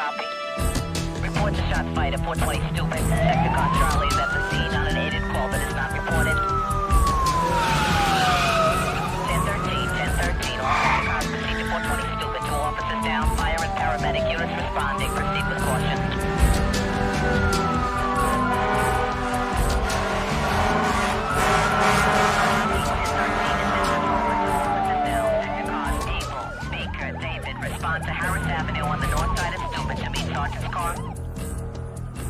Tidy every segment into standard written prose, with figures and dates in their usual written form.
Copy. Report the shot fight at 420 Stupid. Sector Car Charlie is at the scene on an aided call that is not reported. 1013, all cars proceed to 420 Stupid. 2 officers down, fire and paramedic units responding. Proceed with caution. Respond to Harris Avenue on the north side of Stupid to meet Sergeant's car.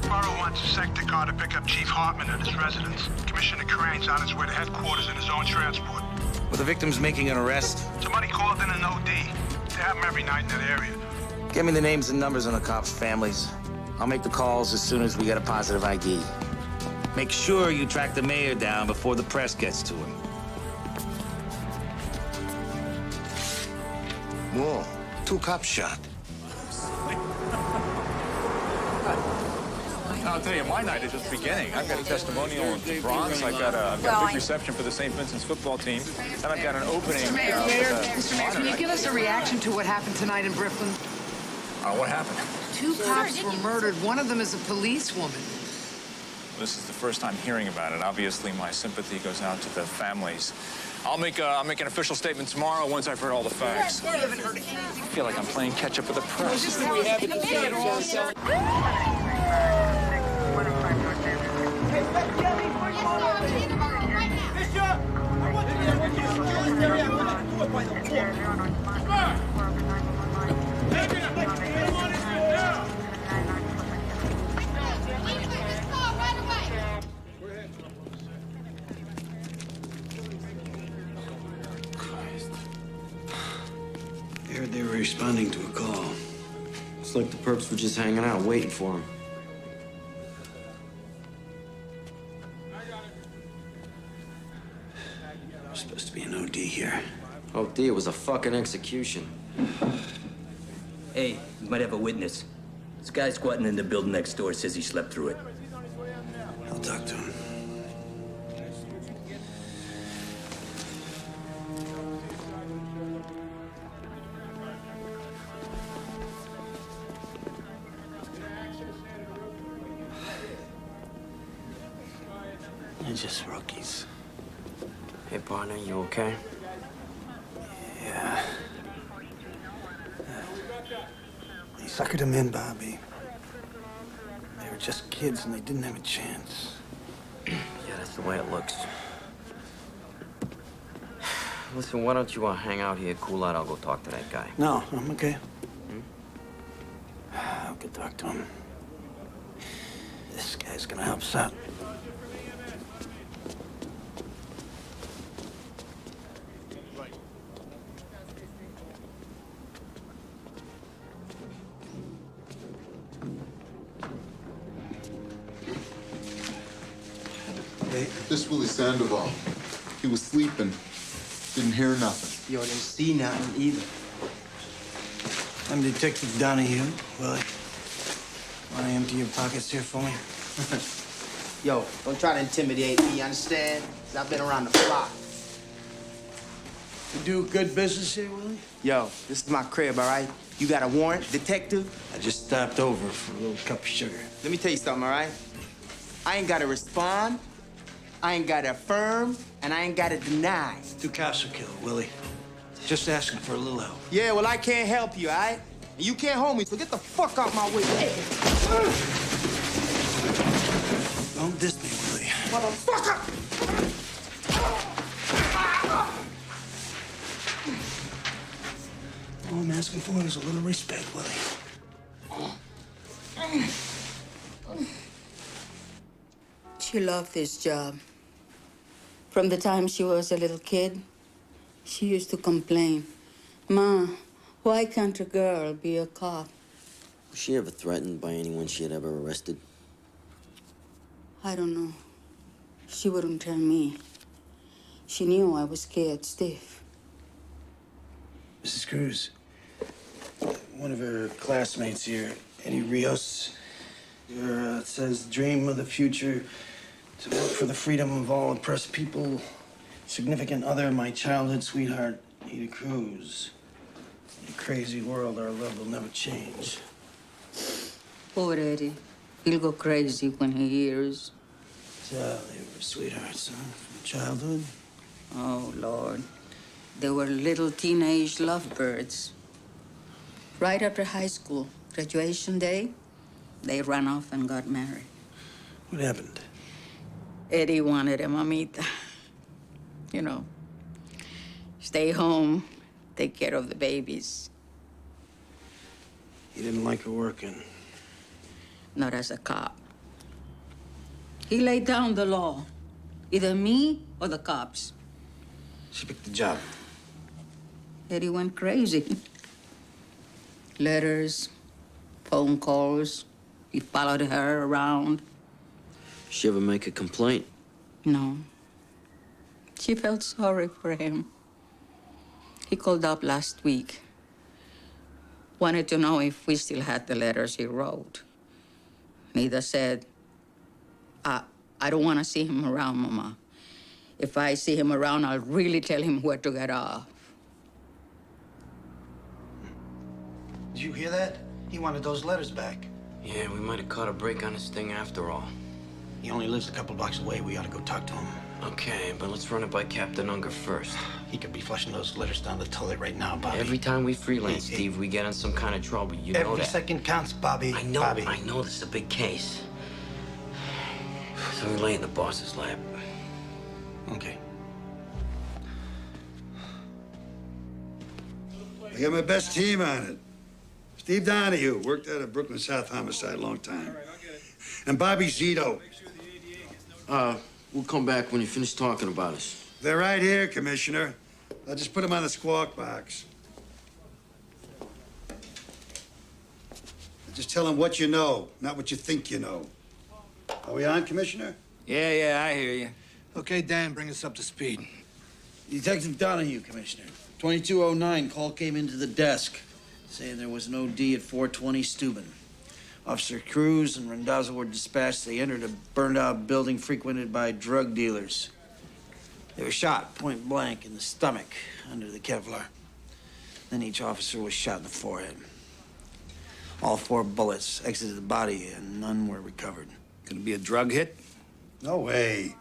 Borough wants a sector car to pick up Chief Hartman at his residence. Commissioner Crane's on his way to headquarters in his own transport. Well, the victim's making an arrest. Somebody called in an OD. They have them every night in that area. Get me the names and numbers on the cops' families. I'll make the calls as soon as we get a positive ID. Make sure you track the mayor down before the press gets to him. Whoa, 2 cops shot. I'll tell you, my night is just beginning. I've got a testimonial in the Bronx. I've got a big reception for the St. Vincent's football team. And I've got an opening. Mr. Mayor, can you give us a reaction to what happened tonight in Brooklyn? What happened? 2 cops were murdered. One of them is a policewoman. This is the first time hearing about it. Obviously, my sympathy goes out to the families. I'll make an official statement tomorrow once I've heard all the facts. I feel like I'm playing catch up with the press. I heard they were responding to a call. It's like the perps were just hanging out, waiting for him. There's supposed to be an OD here. OD? It was a fucking execution. Hey, we might have a witness. This guy squatting in the building next door says he slept through it. I'll talk to him. They're just rookies. Hey, partner, you okay? Yeah. They suckered him in, Bobby. They were just kids and they didn't have a chance. Yeah, that's the way it looks. Listen, why don't you hang out here, cool out? I'll go talk to that guy. No, I'm okay. I'll go talk to him. This guy's gonna help us out. This Willie Sandoval. He was sleeping. Didn't hear nothing. Yo, didn't see nothing either. I'm Detective Donahue. Willie, want to empty your pockets here for me? Yo, don't try to intimidate me, you understand? 'Cause I've been around the block. You do good business here, Willie? Yo, this is my crib, all right? You got a warrant, detective? I just stopped over for a little cup of sugar. Let me tell you something, all right? I ain't gotta respond, I ain't gotta affirm, and I ain't gotta deny. 2 cops were killed, Willie. Just asking for a little help. Yeah, well, I can't help you, all right? And you can't hold me, so get the fuck out my way. Don't diss me, Willie. Motherfucker! All I'm asking for is a little respect, Willie. She loved this job. From the time she was a little kid, she used to complain, "Ma, why can't a girl be a cop?" Was she ever threatened by anyone she had ever arrested? I don't know. She wouldn't tell me. She knew I was scared stiff. Mrs. Cruz, one of her classmates here, Eddie Rios, says, dream of the future, to work for the freedom of all oppressed people, significant other, my childhood sweetheart, Ada Cruz. In a crazy world, our love will never change. Poor Eddie. He'll go crazy when he hears. So they were sweethearts, huh? From childhood? Oh, Lord. They were little teenage lovebirds. Right after high school, graduation day, they ran off and got married. What happened? Eddie wanted a mamita. You know, stay home, take care of the babies. He didn't like her working. Not as a cop. He laid down the law. Either me or the cops. She picked the job. Eddie went crazy. Letters, phone calls. He followed her around. She ever make a complaint? No. She felt sorry for him. He called up last week. Wanted to know if we still had the letters he wrote. Nida said, I don't want to see him around, Mama. If I see him around, I'll really tell him where to get off. Did you hear that? He wanted those letters back. Yeah, we might have caught a break on this thing after all. He only lives a couple blocks away. We ought to go talk to him. Okay, but let's run it by Captain Unger first. He could be flushing those letters down the toilet right now, Bobby. Every time we freelance, Steve, we get in some kind of trouble. You know that. Every second counts, Bobby. I know, Bobby. I know this is a big case. So we lay in the boss's lap. Okay. I got my best team on it. Steve Donahue worked out of Brooklyn South Homicide a long time. And Bobby Zito. We'll come back when you finish talking about us. They're right here, Commissioner. I'll just put them on the squawk box. Just tell them what you know, not what you think you know. Are we on, Commissioner? Yeah, I hear you. Okay, Dan, bring us up to speed. Detective Donahue, Commissioner. 2209 call came into the desk saying there was an OD at 420 Steuben. Officer Cruz and Randazzo were dispatched. They entered a burned-out building frequented by drug dealers. They were shot point blank in the stomach under the Kevlar. Then each officer was shot in the forehead. All 4 bullets exited the body and none were recovered. Could it be a drug hit? No way.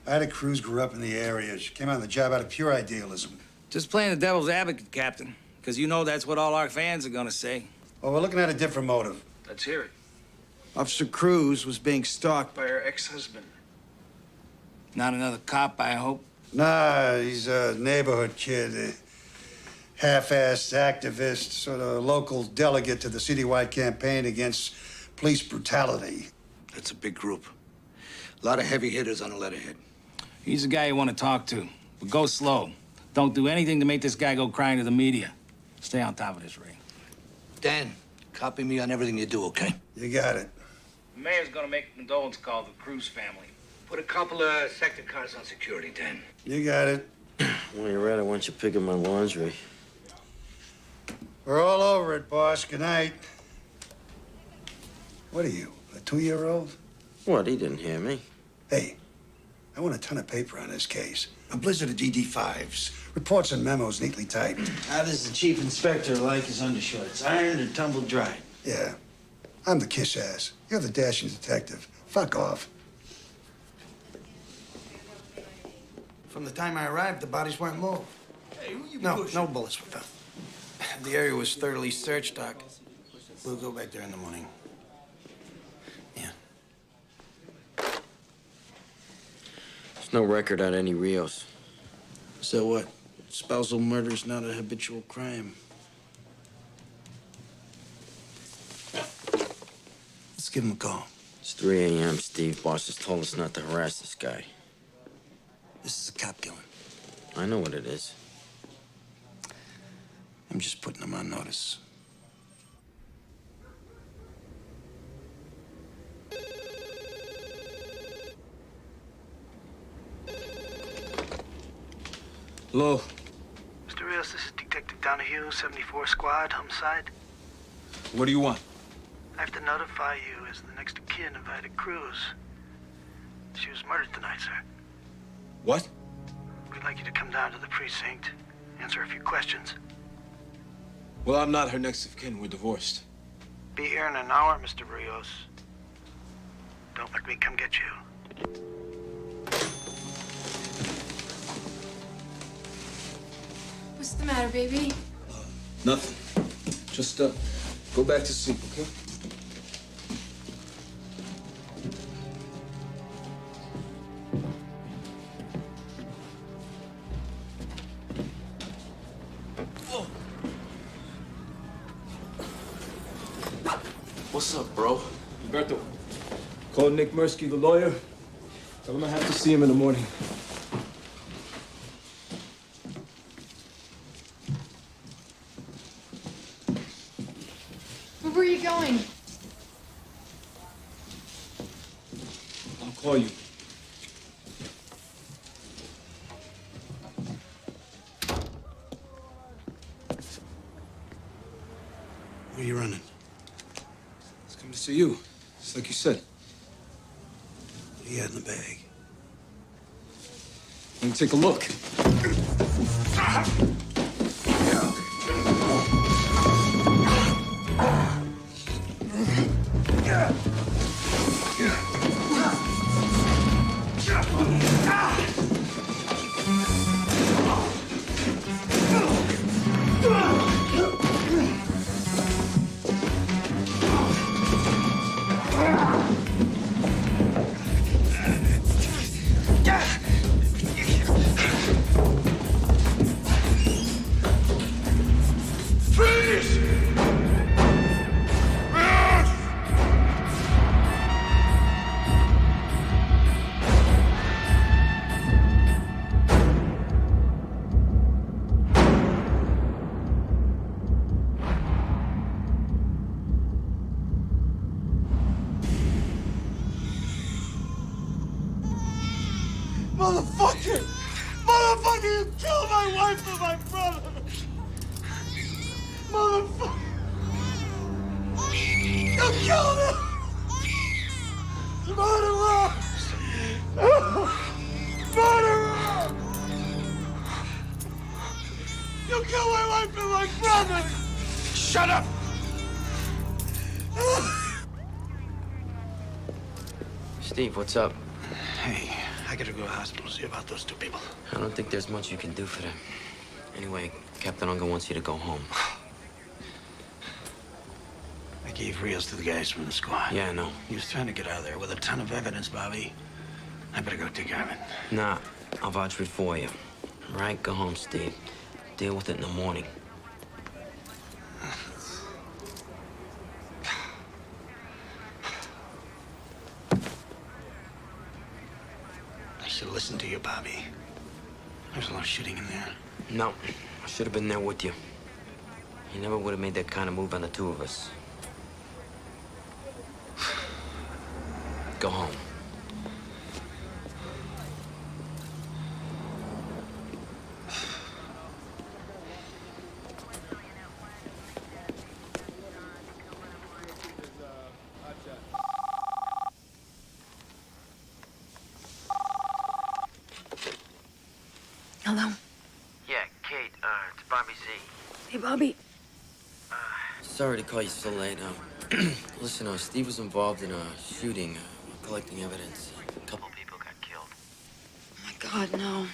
Ida Cruz grew up in the area. She came on the job out of pure idealism. Just playing the devil's advocate, Captain. Because you know that's what all our fans are gonna say. Well, we're looking at a different motive. Let's hear it. Officer Cruz was being stalked by her ex-husband. Not another cop, I hope. Nah, he's a neighborhood kid. A half-assed activist, sort of local delegate to the citywide campaign against police brutality. That's a big group. A lot of heavy hitters on the letterhead. He's the guy you want to talk to. But go slow. Don't do anything to make this guy go crying to the media. Stay on top of this, Ray. Dan, copy me on everything you do, okay? You got it. The mayor's gonna make a condolence call to the Cruz family. Put a couple of sector cars on security, Dan. You got it. Well, you're right. I want you picking my laundry. We're all over it, boss. Good night. What are you, a 2-year-old? What? He didn't hear me. Hey, I want a ton of paper on this case. A blizzard of DD5s, reports and memos neatly typed. How does the chief inspector like his undershorts? Ironed or tumbled dry? Yeah, I'm the kiss ass. You're the dashing detective. Fuck off. From the time I arrived, the bodies weren't moved. Hey, who you No, pushing? no bullets were found. The area was thoroughly searched, Doc. We'll go back there in the morning. Yeah. There's no record on any Rios. So what? Spousal murder's not a habitual crime. Let's give him a call. It's 3 a.m., Steve. Boss has told us not to harass this guy. This is a cop killing. I know what it is. I'm just putting him on notice. Hello. Mr. Rios, this is Detective Donahue, 74 Squad, homicide. What do you want? I have to notify you as the next of kin of Ida Cruz. She was murdered tonight, sir. What? We'd like you to come down to the precinct, answer a few questions. Well, I'm not her next of kin. We're divorced. Be here in an hour, Mr. Rios. Don't make me come get you. What's the matter, baby? Nothing. Just, go back to sleep, okay? What's up, bro? Humberto, call Nick Mirsky, the lawyer. Tell him I have to see him in the morning. Where were you going? I'll call you. Where are you running? Let's come to see you. Just like you said. What do you had in the bag? Let me take a look. Motherfucker! Motherfucker, you killed my wife and my brother! Motherfucker! You killed him! Murderer! Murderer! You killed my wife and my brother! Shut up! Steve, what's up? Hey, I gotta go to the hospital to see about those two people. I don't think there's much you can do for them. Anyway, Captain Unger wants you to go home. I gave Rios to the guys from the squad. Yeah, I know. He was trying to get out of there with a ton of evidence, Bobby. I better go take care of it. Nah, I'll vouch for it for you. All right, go home, Steve. Deal with it in the morning. I should have listened to you, Bobby. There's a lot of shooting in there. No, I should have been there with you. You never would have made that kind of move on the two of us. Go home. Hello? Yeah, Kate, it's Bobby Z. Hey, Bobby. Sorry to call you so late. Listen, Steve was involved in a shooting, collecting evidence. A couple people got killed. Oh, my God, no.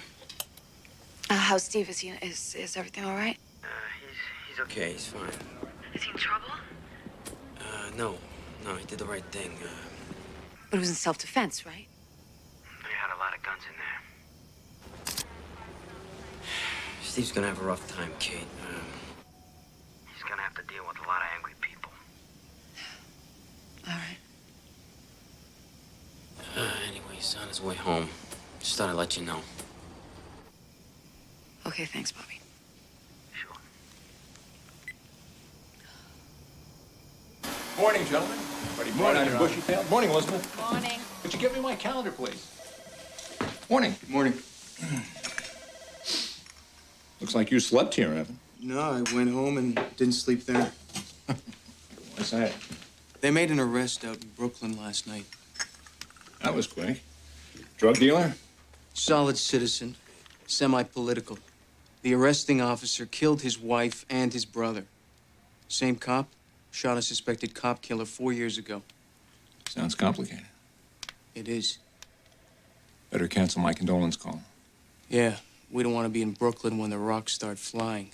How's Steve? Is everything all right? He's okay. He's fine. Is he in trouble? No, he did the right thing. But it was in self-defense, right? They had a lot of guns in there. Steve's gonna have a rough time, Kate. He's gonna have to deal with a lot of angry people. All right. Anyway, he's on his way home. Just thought I'd let you know. Okay, thanks, Bobby. Sure. Morning, gentlemen. Ready bright on your bushy tail? Morning, Elizabeth. Morning. Could you give me my calendar, please? Morning. Good morning. Looks like you slept here, Evan. No, I went home and didn't sleep there. What's that? They made an arrest out in Brooklyn last night. That was quick. Drug dealer? Solid citizen, semi-political. The arresting officer killed his wife and his brother. Same cop, Shot a suspected cop killer 4 years ago. Sounds complicated. It is. Better cancel my condolence call. Yeah, we don't want to be in Brooklyn when the rocks start flying.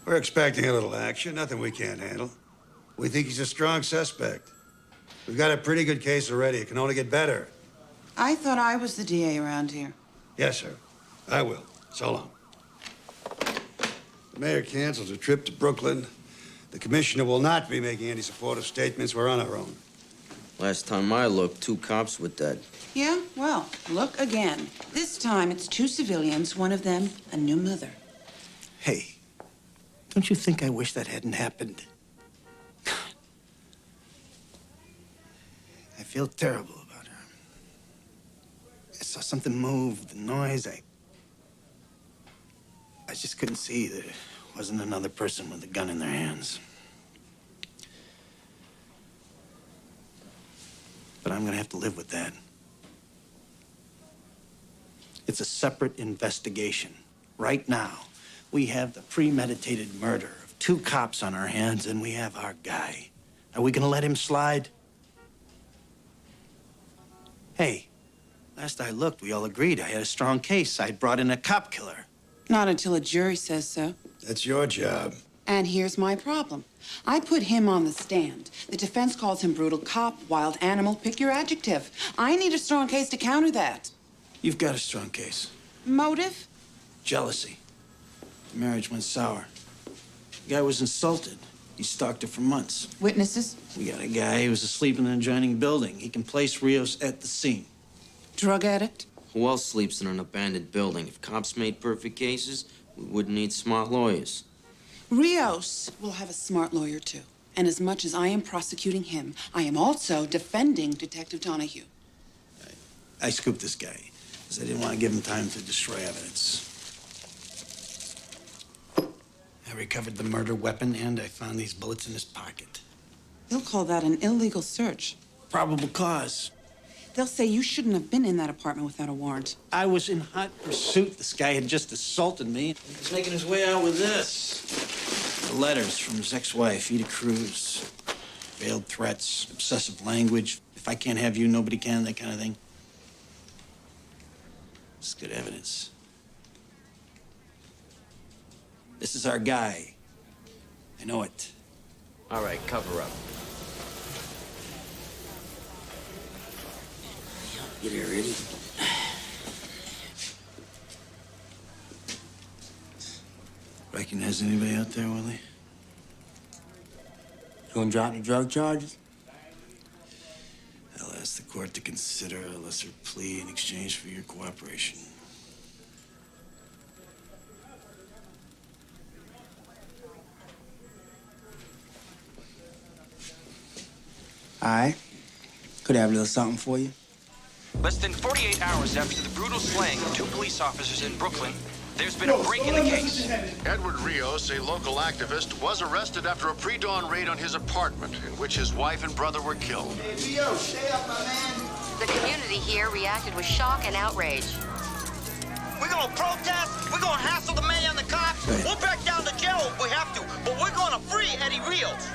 We're expecting a little action, nothing we can't handle. We think he's a strong suspect. We've got a pretty good case already. It can only get better. I thought I was the DA around here. Yes, sir. I will. So long. The mayor cancels a trip to Brooklyn. The commissioner will not be making any supportive statements. We're on our own. Last time I looked, 2 cops were dead. Yeah? Well, look again. This time it's 2 civilians, one of them a new mother. Hey, don't you think I wish that hadn't happened? I feel terrible about her. I saw something move, the noise. I just couldn't see there wasn't another person with a gun in their hands. But I'm gonna have to live with that. It's a separate investigation. Right now, we have the premeditated murder of 2 cops on our hands, and we have our guy. Are we gonna let him slide? Hey, last I looked, we all agreed I had a strong case. I'd brought in a cop killer. Not until a jury says so. That's your job. And here's my problem. I put him on the stand. The defense calls him brutal cop, wild animal, pick your adjective. I need a strong case to counter that. You've got a strong case. Motive? Jealousy. The marriage went sour. The guy was insulted. He stalked her for months. Witnesses? We got a guy who was asleep in an adjoining building. He can place Rios at the scene. Drug addict? Who else sleeps in an abandoned building? If cops made perfect cases, we wouldn't need smart lawyers. Rios will have a smart lawyer, too. And as much as I am prosecuting him, I am also defending Detective Donahue. I scooped this guy because I didn't want to give him time to destroy evidence. I recovered the murder weapon, and I found these bullets in his pocket. They'll call that an illegal search. Probable cause. They'll say you shouldn't have been in that apartment without a warrant. I was in hot pursuit. This guy had just assaulted me. He was making his way out with this. The letters from his ex-wife, Ida Cruz. Veiled threats, obsessive language. If I can't have you, nobody can, that kind of thing. It's good evidence. This is our guy. I know it. All right, cover up. Get here, ready? Recognize anybody out there, Willie? You gonna drop the drug charges? I'll ask the court to consider a lesser plea in exchange for your cooperation. All right. Could I have a little something for you? Less than 48 hours after the brutal slaying of 2 police officers in Brooklyn, there's been a break in the case. Edward Rios, a local activist, was arrested after a pre-dawn raid on his apartment in which his wife and brother were killed. Hey, Rios, stay up, my man. The community here reacted with shock and outrage. We're gonna protest, we're gonna hassle the mayor and the cops, we'll back down to jail if we have to, but we're gonna free Eddie Rios.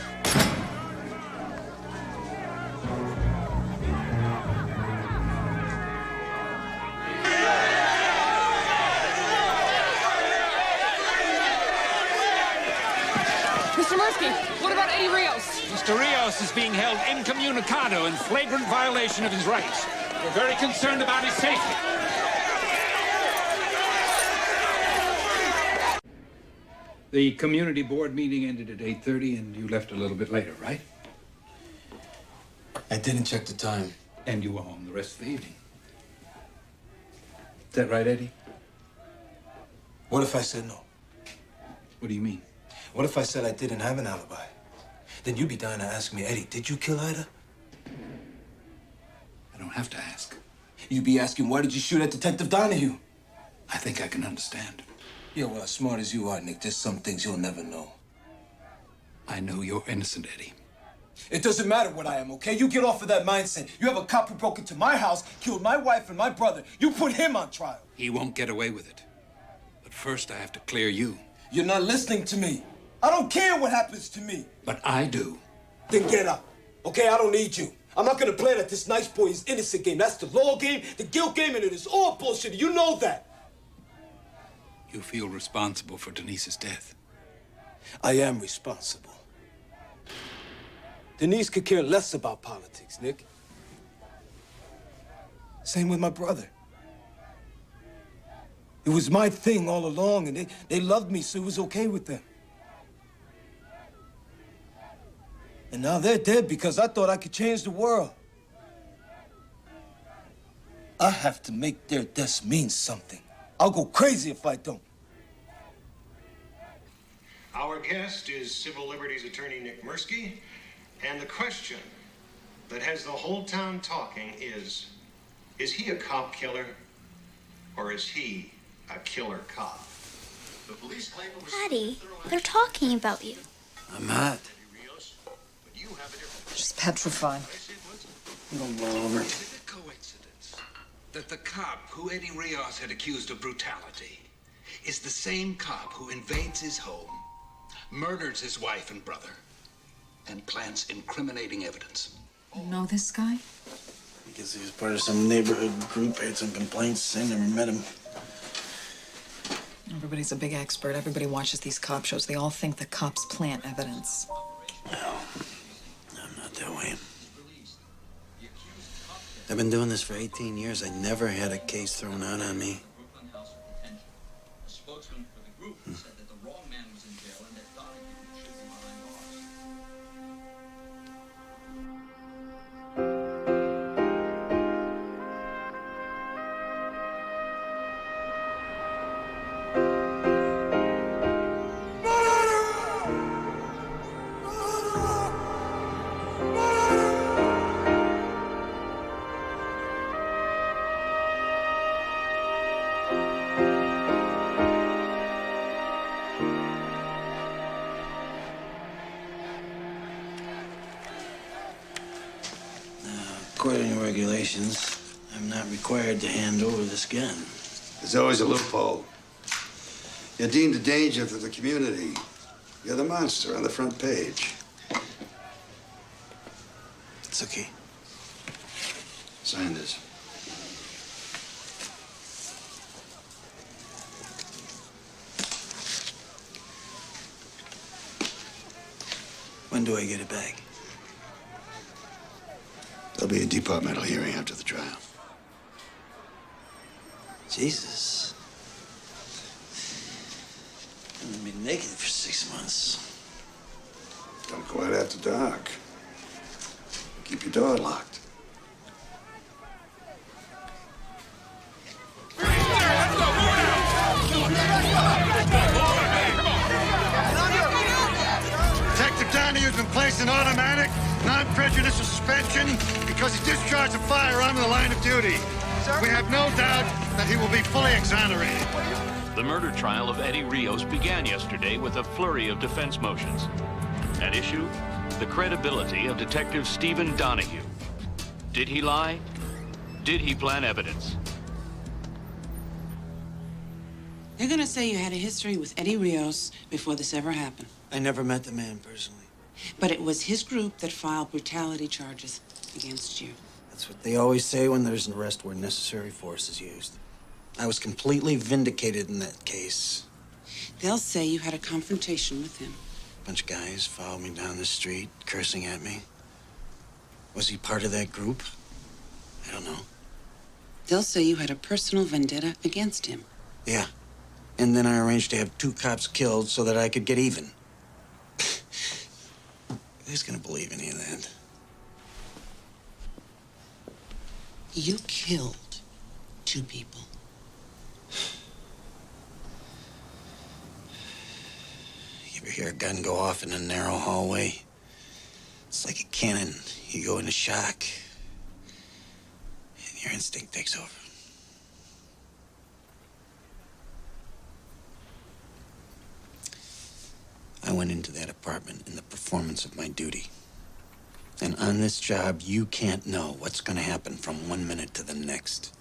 Mr. Murphy, what about Eddie Rios? Mr. Rios is being held incommunicado in flagrant violation of his rights. We're very concerned about his safety. The community board meeting ended at 8:30, and you left a little bit later, right? I didn't check the time. And you were home the rest of the evening. Is that right, Eddie? What if I said no? What do you mean? What if I said I didn't have an alibi? Then you'd be dying to ask me, Eddie, did you kill Ida? I don't have to ask. You'd be asking, why did you shoot at Detective Donahue? I think I can understand. Yeah, well, as smart as you are, Nick, there's some things you'll never know. I know you're innocent, Eddie. It doesn't matter what I am, okay? You get off of that mindset. You have a cop who broke into my house, killed my wife and my brother. You put him on trial. He won't get away with it. But first, I have to clear you. You're not listening to me. I don't care what happens to me. But I do. Then get up. Okay, I don't need you. I'm not gonna play that this nice boy is innocent game. That's the law game, the guilt game, and it is all bullshit. You know that. You feel responsible for Denise's death. I am responsible. Denise could care less about politics, Nick. Same with my brother. It was my thing all along, and they loved me, so it was okay with them. And now they're dead because I thought I could change the world. I have to make their deaths mean something. I'll go crazy if I don't. Our guest is civil liberties attorney Nick Mirsky, and the question that has the whole town talking is he a cop killer, or is he a killer cop? The police claim it was Daddy, they're talking about you. I'm not. She's petrified. You don't blow over. Is it a coincidence that the cop who Eddie Rios had accused of brutality is the same cop who invades his home, murders his wife and brother, and plants incriminating evidence? You know this guy? I guess he was part of some neighborhood group, had some complaints. I never met him. Everybody's a big expert. Everybody watches these cop shows. They all think the cops plant evidence. That way. I've been doing this for 18 years. I never had a case thrown out on me. According to regulations, I'm not required to hand over this gun. There's always a loophole. You're deemed a danger to the community. You're the monster on the front page. It's okay. Sign this. When do I get it back? There'll be a departmental hearing after the trial. Jesus. I'm gonna be naked for 6 months. Don't go out after dark. Keep your door locked. Detective Donahue's been placed in automatic, non-prejudicial suspension because he discharged a firearm in the line of duty. We have no doubt that he will be fully exonerated. The murder trial of Eddie Rios began yesterday with a flurry of defense motions. At issue, the credibility of Detective Stephen Donahue. Did he lie? Did he plant evidence? They're gonna say you had a history with Eddie Rios before this ever happened. I never met the man personally. But it was his group that filed brutality charges against you. That's what they always say when there's an arrest where necessary force is used. I was completely vindicated in that case. They'll say you had a confrontation with him. A bunch of guys followed me down the street, cursing at me. Was he part of that group? I don't know. They'll say you had a personal vendetta against him. Yeah. And then I arranged to have 2 cops killed so that I could get even. Who's gonna believe any of that? You killed 2 people. You ever hear a gun go off in a narrow hallway? It's like a cannon. You go into shock, and your instinct takes over. I went into that apartment in the performance of my duty. And on this job, you can't know what's going to happen from one minute to the next.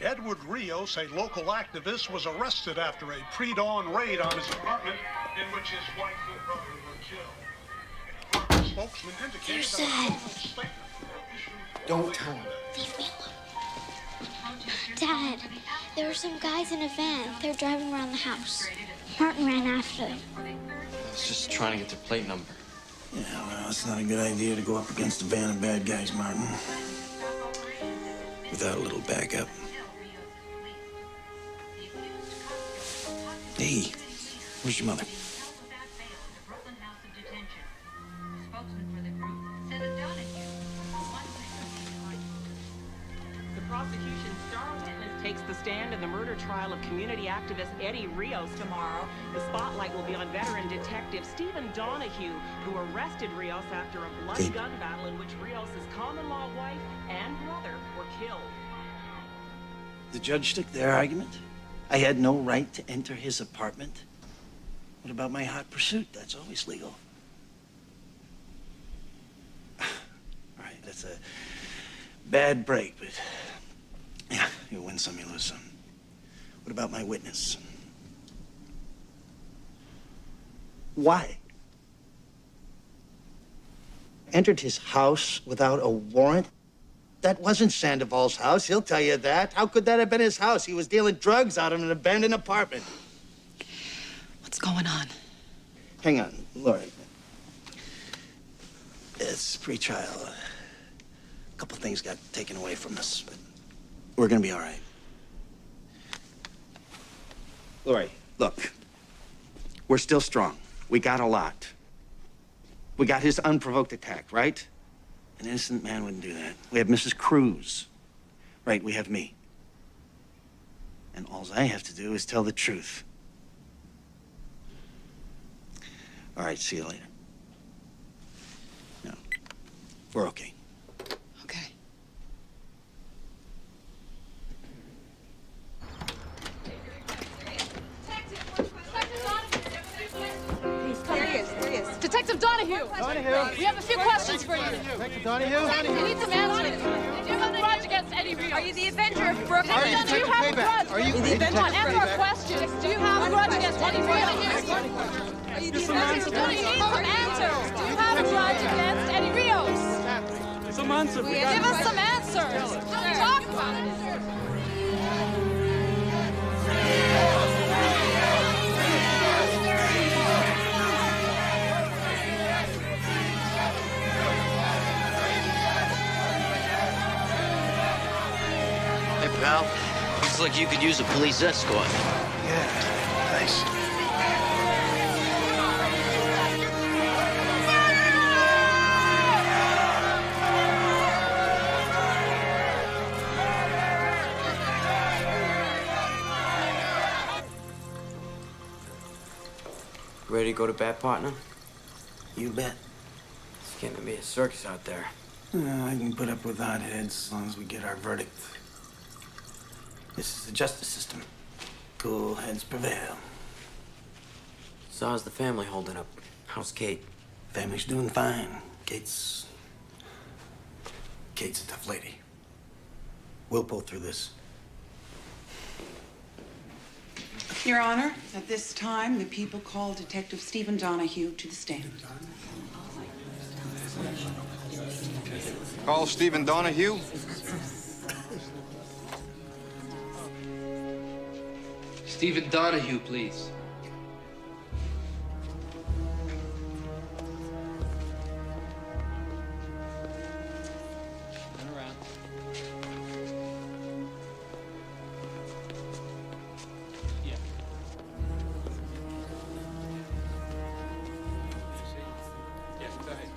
Edward Rios, a local activist, was arrested after a pre-dawn raid on his apartment in which his wife and brother were killed. A spokesman indicated that a formal statement. Don't tell him. Leave me alone. Dad, there were some guys in a van. They're driving around the house. Martin ran after them. I was just trying to get their plate number. Yeah, well, it's not a good idea to go up against a band of bad guys, Martin. Without a little backup. Hey, where's your mother? The prosecution's star witness takes the stand in the murder trial of community activist Eddie Rios tomorrow. The spotlight will be on veteran detective Stephen Donahue, who arrested Rios after a bloody gun battle in which Rios' common-law wife and brother were killed. The judge took their argument. I had no right to enter his apartment. What about my hot pursuit? That's always legal. All right, that's a bad break, but yeah, you win some, you lose some. What about my witness? Why? Entered his house without a warrant? That wasn't Sandoval's house, he'll tell you that. How could that have been his house? He was dealing drugs out of an abandoned apartment. What's going on? Hang on, Lori. It's pre-trial. A couple things got taken away from us, but we're gonna be all right. Lori, look. We're still strong. We got a lot. We got his unprovoked attack, right? An innocent man wouldn't do that. We have Mrs. Cruz. Right, we have me. And all I have to do is tell the truth. All right, see you later. No, we're okay. Okay. There he is. Detective Donahue. We have a few questions for you. Detective Donahue? We need some answers. Do you have a grudge against Eddie Rios? Are you the Avenger of Brooklyn? Are you Do you have a grudge? Are you the Come on, answer our questions. Do you have a grudge against Eddie Rios? Are you the Detective Donahue, you need some answers. Do you have a grudge against Eddie Rios? Some answers. Give us some answers. Talk about it. Hey, pal. Looks like you could use a police escort. Yeah, thanks. Ready to go to bat, partner? You bet. It's getting to be a circus out there. I can put up with hotheads as long as we get our verdict. This is the justice system. Cool heads prevail. So how's the family holding up? How's Kate? Family's doing fine. Kate's a tough lady. We'll pull through this. Your Honor, at this time, the people call Detective Stephen Donahue to the stand. Call Stephen Donahue. Stephen Donahue, please. Turn around. Yeah. Yes, go ahead.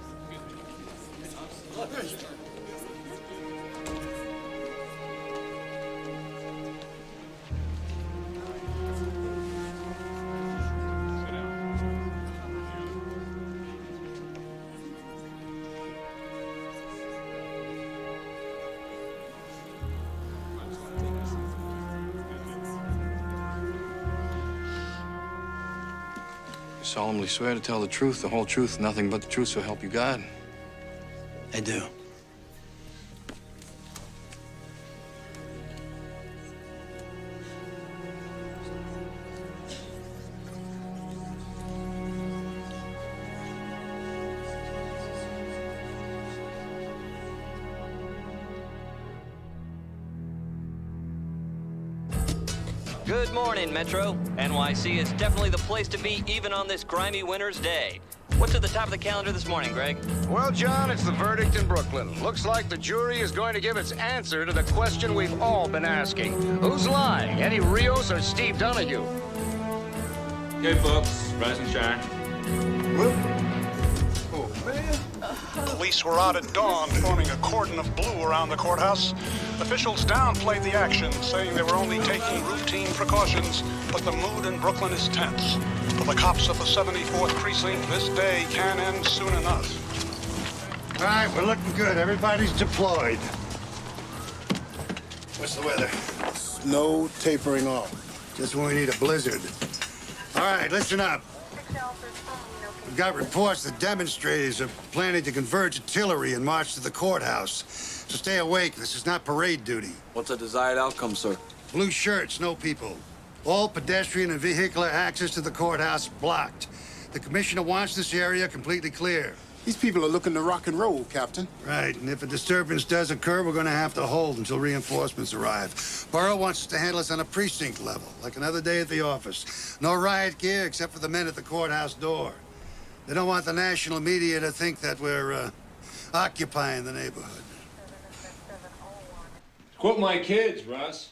You solemnly swear to tell the truth, the whole truth, nothing but the truth, so help you God. I do. Good morning, Metro. NYC is definitely the place to be, even on this grimy winter's day. What's at the top of the calendar this morning, Greg? Well, John, it's the verdict in Brooklyn. Looks like the jury is going to give its answer to the question we've all been asking. Who's lying, Eddie Rios or Steve Donahue? Okay, folks, rise and shine. Oh, man. Police were out at dawn forming a cordon of blue around the courthouse. Officials downplayed the action, saying they were only taking routine precautions, but the mood in Brooklyn is tense. For the cops of the 74th Precinct, this day can end soon enough. All right, we're looking good. Everybody's deployed. What's the weather? Snow tapering off. Just when we need a blizzard. All right, listen up. We've got reports that demonstrators are planning to converge artillery and march to the courthouse. So stay awake. This is not parade duty. What's the desired outcome, sir? Blue shirts, no people. All pedestrian and vehicular access to the courthouse blocked. The commissioner wants this area completely clear. These people are looking to rock and roll, Captain. Right, and if a disturbance does occur, we're going to have to hold until reinforcements arrive. Borough wants us to handle this on a precinct level, like another day at the office. No riot gear except for the men at the courthouse door. They don't want the national media to think that we're occupying the neighborhood. Quote my kids, Russ.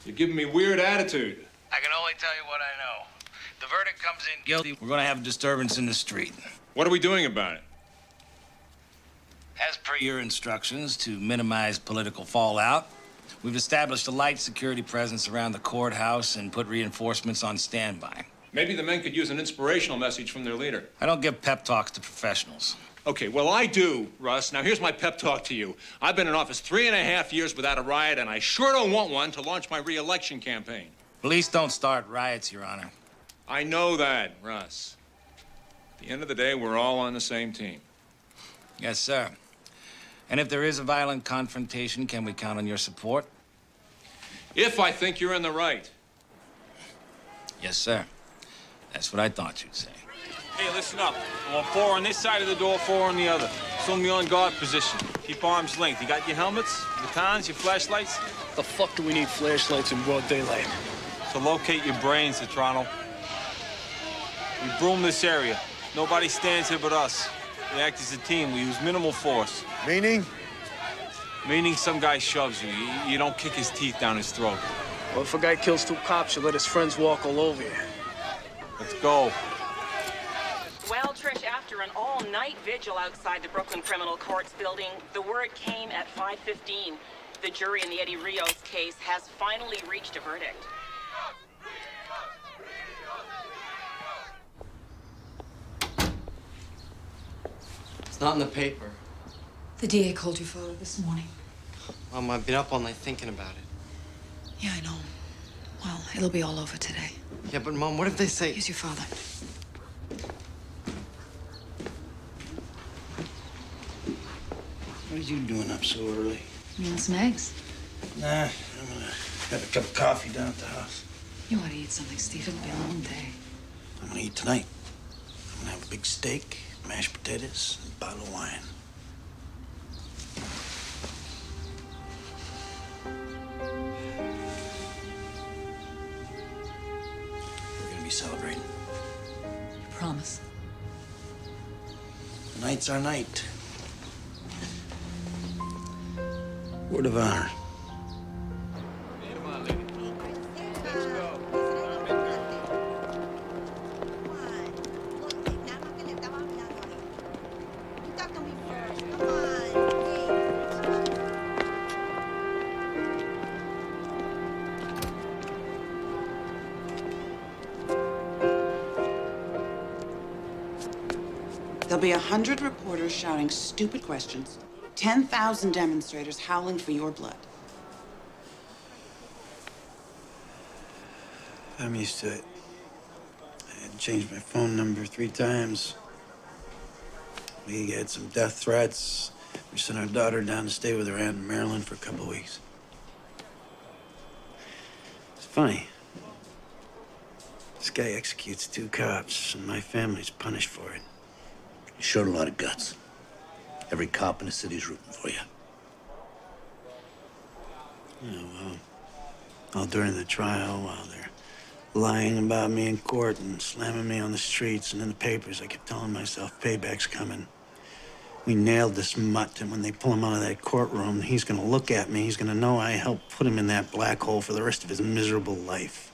You're giving me weird attitude. I can only tell you what I know. The verdict comes in guilty. We're gonna have a disturbance in the street. What are we doing about it? As per your instructions to minimize political fallout, we've established a light security presence around the courthouse and put reinforcements on standby. Maybe the men could use an inspirational message from their leader. I don't give pep talks to professionals. Okay, well, I do, Russ. Now, here's my pep talk to you. I've been in office 3.5 years without a riot, and I sure don't want one to launch my re-election campaign. Police don't start riots, Your Honor. I know that, Russ. At the end of the day, we're all on the same team. Yes, sir. And if there is a violent confrontation, can we count on your support? If I think you're in the right. Yes, sir. That's what I thought you'd say. Hey, listen up. I want 4 on this side of the door, 4 on the other. It's only on guard position. Keep arms length. You got your helmets, batons, your flashlights? The fuck do we need flashlights in broad daylight? To locate your brains, Toronto. We broom this area. Nobody stands here but us. We act as a team. We use minimal force. Meaning? Meaning some guy shoves you. You don't kick his teeth down his throat. Well, if a guy kills 2 cops, you let his friends walk all over you. Let's go. Well, Trish, after an all-night vigil outside the Brooklyn Criminal Courts building, the word came at 5:15. The jury in the Eddie Rios case has finally reached a verdict. It's not in the paper. The DA called your father this morning. Mom, I've been up all night thinking about it. Yeah, I know. Well, it'll be all over today. Yeah, but Mom, what if they say... Here's your father. What are you doing up so early? You want some eggs? Nah, I'm gonna have a cup of coffee down at the house. You ought to eat something, Steve. It'll be a long day. I'm gonna eat tonight. I'm gonna have a big steak, mashed potatoes, and a bottle of wine. We're gonna be celebrating. You promise? Tonight's our night. Word of honor. There'll be 100 reporters shouting stupid questions, 10,000 demonstrators howling for your blood. I'm used to it. I had to change my phone number 3 times. We had some death threats. We sent our daughter down to stay with her aunt in Maryland for a couple of weeks. It's funny. This guy executes 2 cops, and my family's punished for it. You showed a lot of guts. Every cop in the city's rooting for you. Yeah, well, All during the trial, while they're lying about me in court and slamming me on the streets and in the papers, I kept telling myself, payback's coming. We nailed this mutt, and when they pull him out of that courtroom, he's gonna look at me, he's gonna know I helped put him in that black hole for the rest of his miserable life.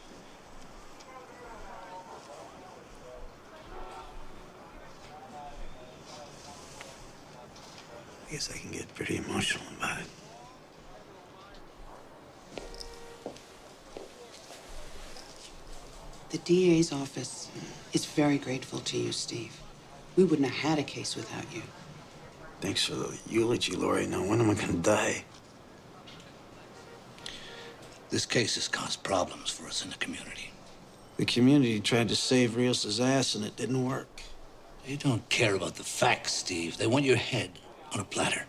I guess I can get pretty emotional about it. The DA's office is very grateful to you, Steve. We wouldn't have had a case without you. Thanks for the eulogy, Lori. Now, when am I gonna die? This case has caused problems for us in the community. The community tried to save Rios' ass, and it didn't work. They don't care about the facts, Steve. They want your head on a platter.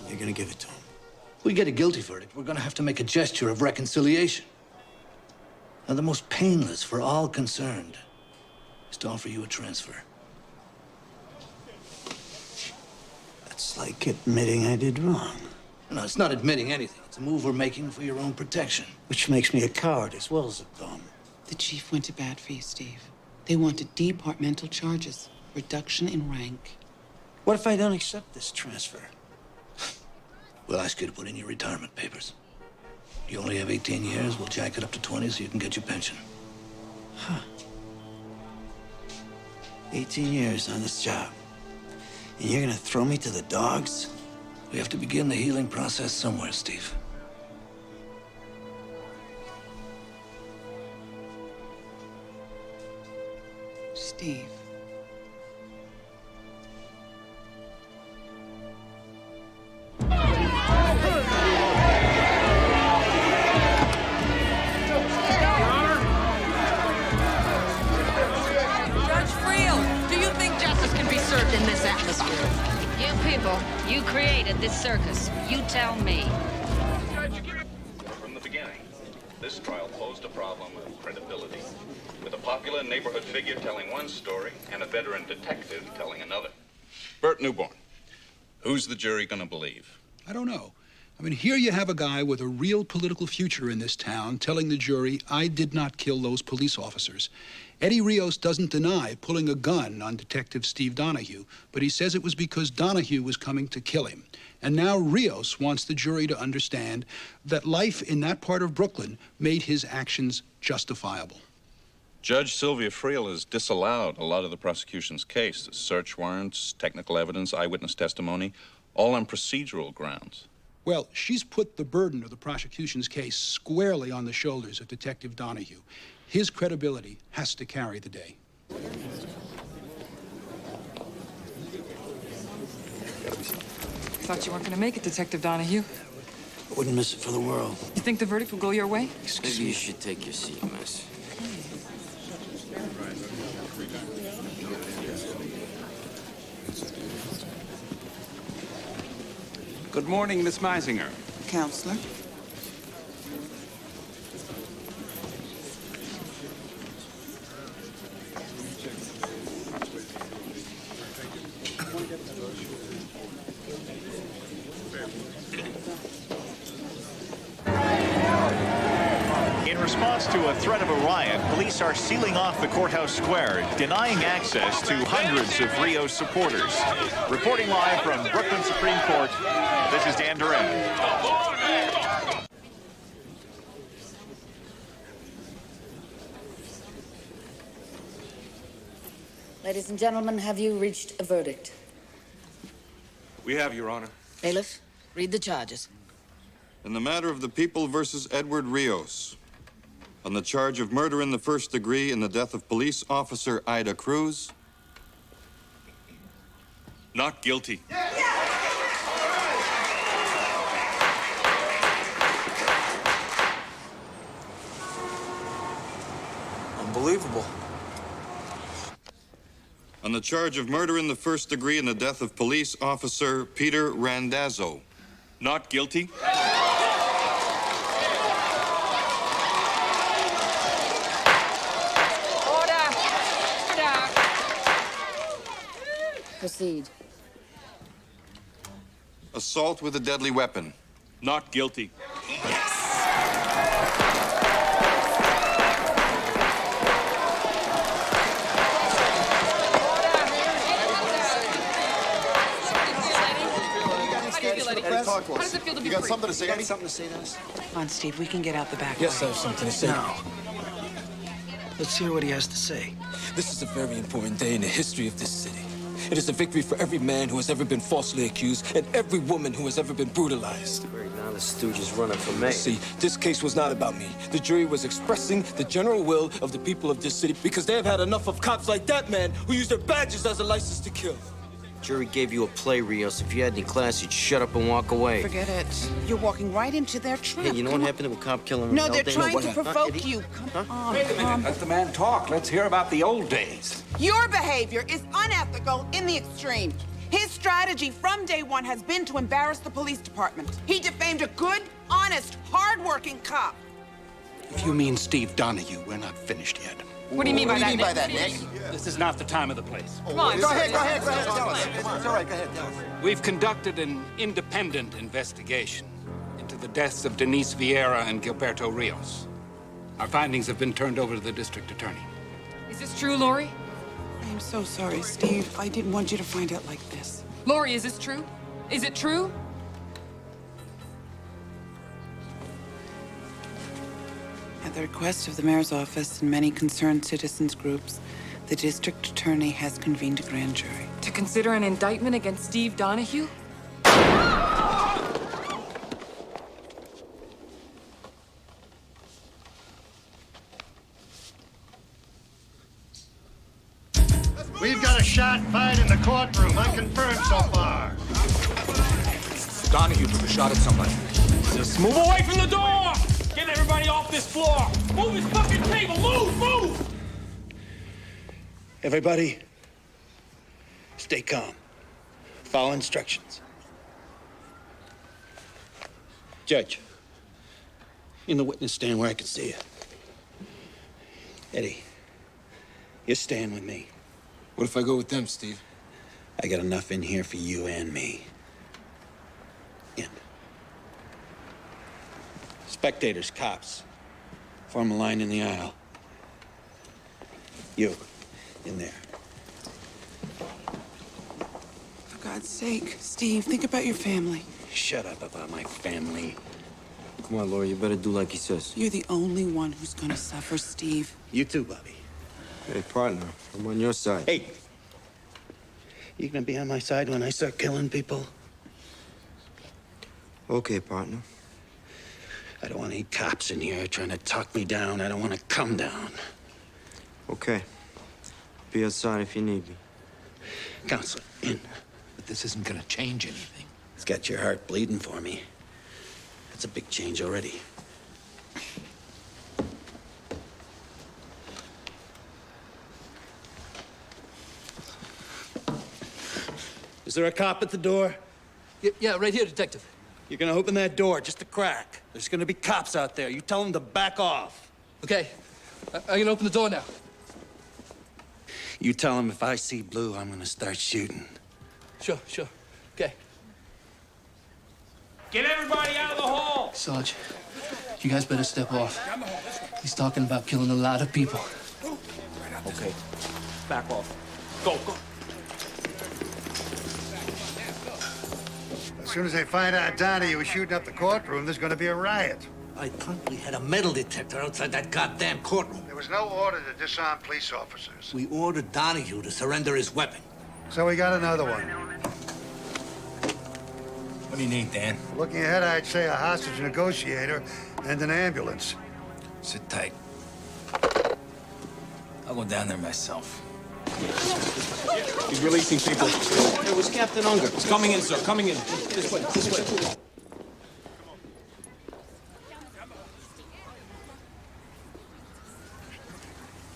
You're gonna give it to him. If we get a guilty verdict, we're gonna have to make a gesture of reconciliation. Now, the most painless for all concerned is to offer you a transfer. It's like admitting I did wrong. No, it's not admitting anything. It's a move we're making for your own protection. Which makes me a coward as well as a bum. The chief went to bat for you, Steve. They wanted departmental charges, reduction in rank. What if I don't accept this transfer? We'll ask you to put in your retirement papers. You only have 18 years. We'll jack it up to 20 so you can get your pension. Huh. 18 years on this job. And you're gonna throw me to the dogs? We have to begin the healing process somewhere, Steve. Steve. In this atmosphere. You people, you created this circus. You tell me. From the beginning, this trial posed a problem of credibility, with a popular neighborhood figure telling one story and a veteran detective telling another. Bert Newborn, who's the jury gonna believe? I don't know. I mean, here you have a guy with a real political future in this town telling the jury, I did not kill those police officers. Eddie Rios doesn't deny pulling a gun on Detective Steve Donahue, but he says it was because Donahue was coming to kill him. And now Rios wants the jury to understand that life in that part of Brooklyn made his actions justifiable. Judge Sylvia Friel has disallowed a lot of the prosecution's case. The search warrants, technical evidence, eyewitness testimony, all on procedural grounds. Well, she's put the burden of the prosecution's case squarely on the shoulders of Detective Donahue. His credibility has to carry the day. Thought you weren't going to make it, Detective Donahue. I wouldn't miss it for the world. You think the verdict will go your way? Maybe you should take your seat, miss. Good morning, Miss Meisinger. Counselor? In response to a threat of a riot, police are sealing off the courthouse square, denying access to hundreds of Rios supporters. Reporting live from Brooklyn Supreme Court, this is Dan Duran. Ladies and gentlemen, have you reached a verdict? We have, Your Honor. Bailiff, read the charges. In the matter of the People versus Edward Rios, on the charge of murder in the first degree in the death of police officer Ida Cruz. Not guilty. Unbelievable. On the charge of murder in the first degree in the death of police officer Peter Randazzo. Not guilty. Proceed. Assault with a deadly weapon. Not guilty. Yes. How does it feel to be free? Something to say, Dennis? Come on, Steve, we can get out the back Yes, I way. have something to say. Now, let's hear what he has to say. This is a very important day in the history of this city. It is a victory for every man who has ever been falsely accused and every woman who has ever been brutalized. Now the stooge is running for mayor. See, this case was not about me. The jury was expressing the general will of the people of this city because they have had enough of cops like that man who use their badges as a license to kill. Jury gave you a play, Rios. If you had any class, you'd shut up and walk away. Forget it. You're walking right into their trap. Hey, you know what happened to a cop killing? No, they're trying to provoke you. Come on. Wait a minute. Let the man talk. Let's hear about the old days. Your behavior is unethical in the extreme. His strategy from day one has been to embarrass the police department. He defamed a good, honest, hard-working cop. If you mean Steve Donahue, we're not finished yet. What do you mean by that, Nick? This is not the time or the place. Come on, Go ahead, tell us. Come on, it's all right, go ahead, tell us. We've conducted an independent investigation into the deaths of Denise Vieira and Gilberto Rios. Our findings have been turned over to the district attorney. Is this true, Lori? I'm so sorry, Steve. I didn't want you to find out like this. Lori, is this true? Is it true? At the request of the mayor's office and many concerned citizens groups, the district attorney has convened a grand jury. To consider an indictment against Steve Donahue? We've got a shot fired in the courtroom, unconfirmed so far. Donahue took a shot at somebody. Just move away from the door! Get everybody off this floor! Move his fucking table! Move! Everybody, stay calm. Follow instructions. Judge, in the witness stand where I can see you. Eddie, you're staying with me. What if I go with them, Steve? I got enough in here for you and me. In. Spectators, cops, form a line in the aisle. You, in there. For God's sake, Steve, think about your family. Shut up about my family. Come on, Lori, you better do like he says. You're the only one who's gonna suffer, Steve. You too, Bobby. Hey, partner, I'm on your side. Hey, you gonna be on my side when I start killing people? Okay, partner. I don't want any cops in here trying to talk me down. I don't want to come down. Okay. Be outside if you need me. Counselor, in. But this isn't gonna change anything. It's got your heart bleeding for me. That's a big change already. Is there a cop at the door? Yeah, right here, Detective. You're gonna open that door just a crack. There's gonna be cops out there. You tell them to back off. Okay, I can open the door now. You tell them if I see blue, I'm gonna start shooting. Sure. Okay. Get everybody out of the hall! Sarge, you guys better step off. He's talking about killing a lot of people. Okay. Back off. Go. As soon as they find out Donahue was shooting up the courtroom, there's going to be a riot. I thought we had a metal detector outside that goddamn courtroom. There was no order to disarm police officers. We ordered Donahue to surrender his weapon. So we got another one. What do you need, Dan? Looking ahead, I'd say a hostage negotiator and an ambulance. Sit tight. I'll go down there myself. He's releasing people. Hey, where's Captain Unger? He's coming in, sir. Coming in. This way.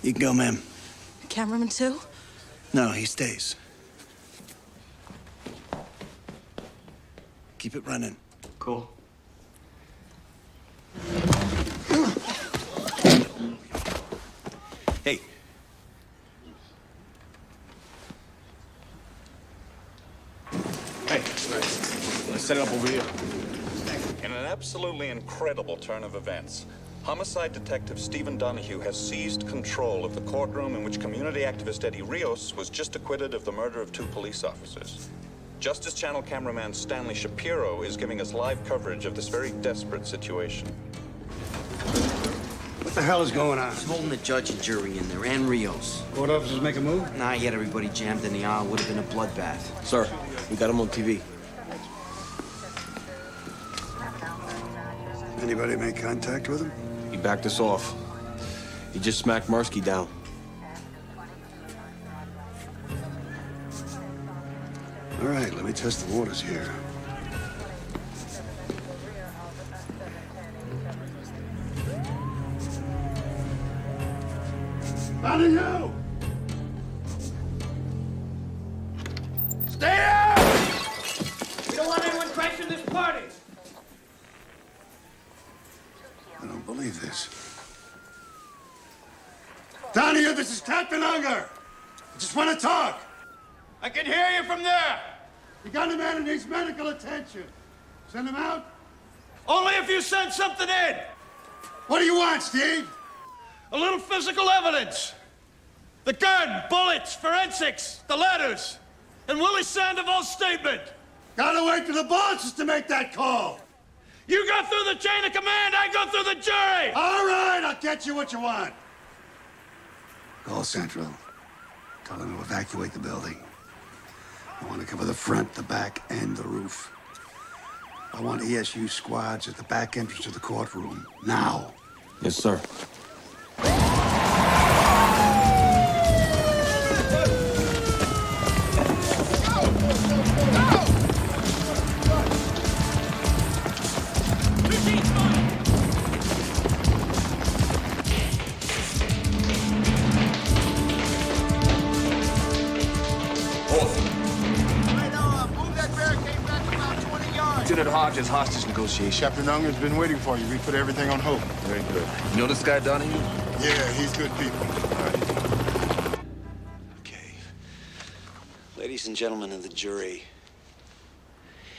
You can go, ma'am. Cameraman too? No, he stays. Keep it running. Cool. Hey. Hey, let's set it up over here. In an absolutely incredible turn of events, homicide detective Stephen Donahue has seized control of the courtroom in which community activist Eddie Rios was just acquitted of the murder of 2 police officers. Justice Channel cameraman Stanley Shapiro is giving us live coverage of this very desperate situation. What the hell is going on? He's holding the judge and jury in there, and Rios. Court officers make a move? Not yet. Everybody jammed in the aisle. Would have been a bloodbath. Sir, we got him on TV. Anybody make contact with him? He backed us off. He just smacked Marsky down. All right, let me test the waters here. Out of you! Stay out! We don't want anyone crashing this party. I don't believe this. Donahue, this is Captain Unger. I just want to talk. I can hear you from there. You got a man who needs medical attention. Send him out? Only if you send something in. What do you want, Steve? A little physical evidence. The gun, bullets, forensics, the letters, and Willie Sandoval's statement. Gotta wait for the bosses to make that call. You go through the chain of command, I go through the jury. All right, I'll get you what you want. Call Central. Tell them to evacuate the building. I want to cover the front, the back, and the roof. I want ESU squads at the back entrance of the courtroom. Now. Yes, sir. Lieutenant Hodges, hostage negotiation. Captain Unger's been waiting for you. We put everything on hold. Very good. You know this guy, Donahue? Yeah, he's good people. Ladies and gentlemen of the jury,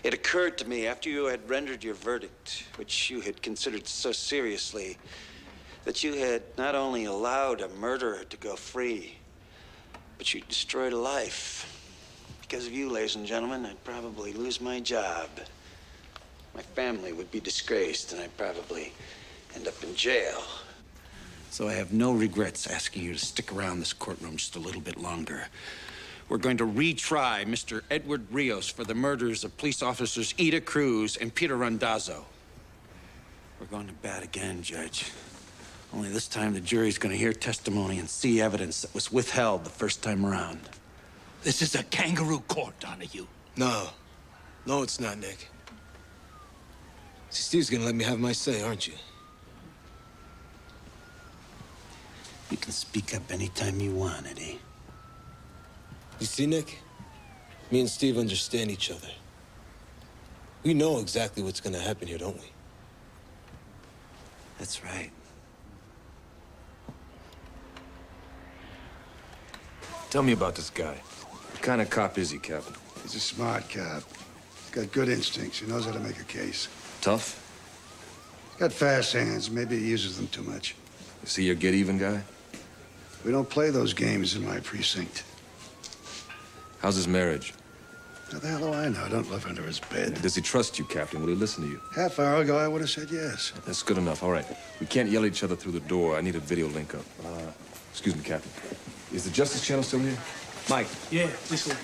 it occurred to me after you had rendered your verdict, which you had considered so seriously, that you had not only allowed a murderer to go free, but you destroyed a life. Because of you, ladies and gentlemen, I'd probably lose my job. My family would be disgraced, and I'd probably end up in jail. So I have no regrets asking you to stick around this courtroom just a little bit longer. We're going to retry Mr. Edward Rios for the murders of police officers Ida Cruz and Peter Randazzo. We're going to bat again, Judge. Only this time the jury's going to hear testimony and see evidence that was withheld the first time around. This is a kangaroo court, Donahue. No. No, it's not, Nick. See, Steve's gonna let me have my say, aren't you? You can speak up anytime you want, Eddie. You see, Nick? Me and Steve understand each other. We know exactly what's gonna happen here, don't we? That's right. Tell me about this guy. What kind of cop is he, Captain? He's a smart cop. He's got good instincts. He knows how to make a case. Tough? He's got fast hands. Maybe he uses them too much. Is he your get-even guy? We don't play those games in my precinct. How's his marriage? How the hell do I know? I don't live under his bed. Does he trust you, Captain? Will he listen to you? Half hour ago, I would have said yes. That's good enough. All right. We can't yell at each other through the door. I need a video link up. Excuse me, Captain. Is the Justice Channel still here? Mike. Yeah, this way.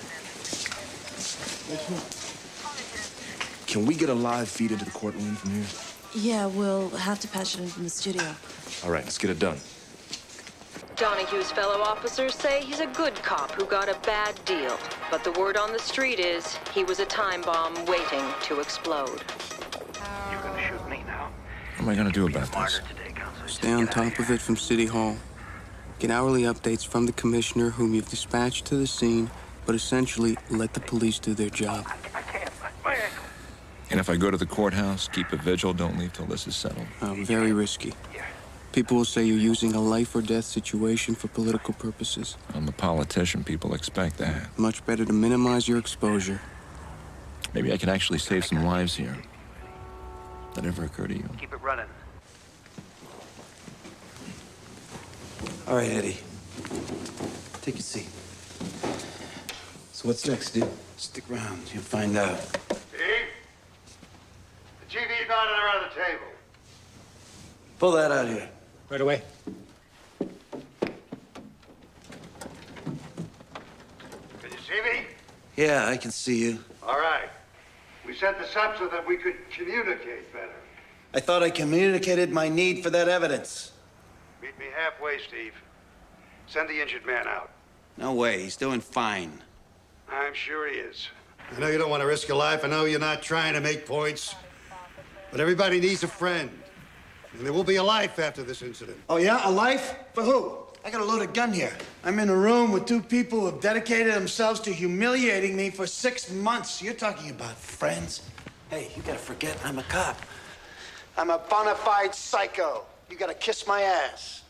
Can we get a live feed into the courtroom from here? Yeah, we'll have to patch it in from the studio. All right, let's get it done. Donahue's fellow officers say he's a good cop who got a bad deal. But the word on the street is he was a time bomb waiting to explode. You're gonna shoot me now? What am I gonna do about this? Stay on top of it from City Hall. Get hourly updates from the commissioner whom you've dispatched to the scene, but essentially let the police do their job. And if I go to the courthouse, keep a vigil, don't leave till this is settled. Very risky. People will say you're using a life or death situation for political purposes. I'm a politician. People expect that. Much better to minimize your exposure. Maybe I can actually save some lives here. That ever occur to you? Keep it running. All right, Eddie. Take a seat. So what's next, Steve? Stick around. You'll find out. Steve? The GV's not around the table. Pull that out here. Right away. Can you see me? Yeah, I can see you. All right. We set this up so that we could communicate better. I thought I communicated my need for that evidence. Meet me halfway, Steve. Send the injured man out. No way. He's doing fine. I'm sure he is. I know you don't want to risk your life. I know you're not trying to make points. But everybody needs a friend. And there will be a life after this incident. Oh, yeah? A life? For who? I got a loaded gun here. I'm in a room with two people who have dedicated themselves to humiliating me for 6 months. You're talking about friends? Hey, you gotta forget I'm a cop. I'm a bona fide psycho. You gotta kiss my ass.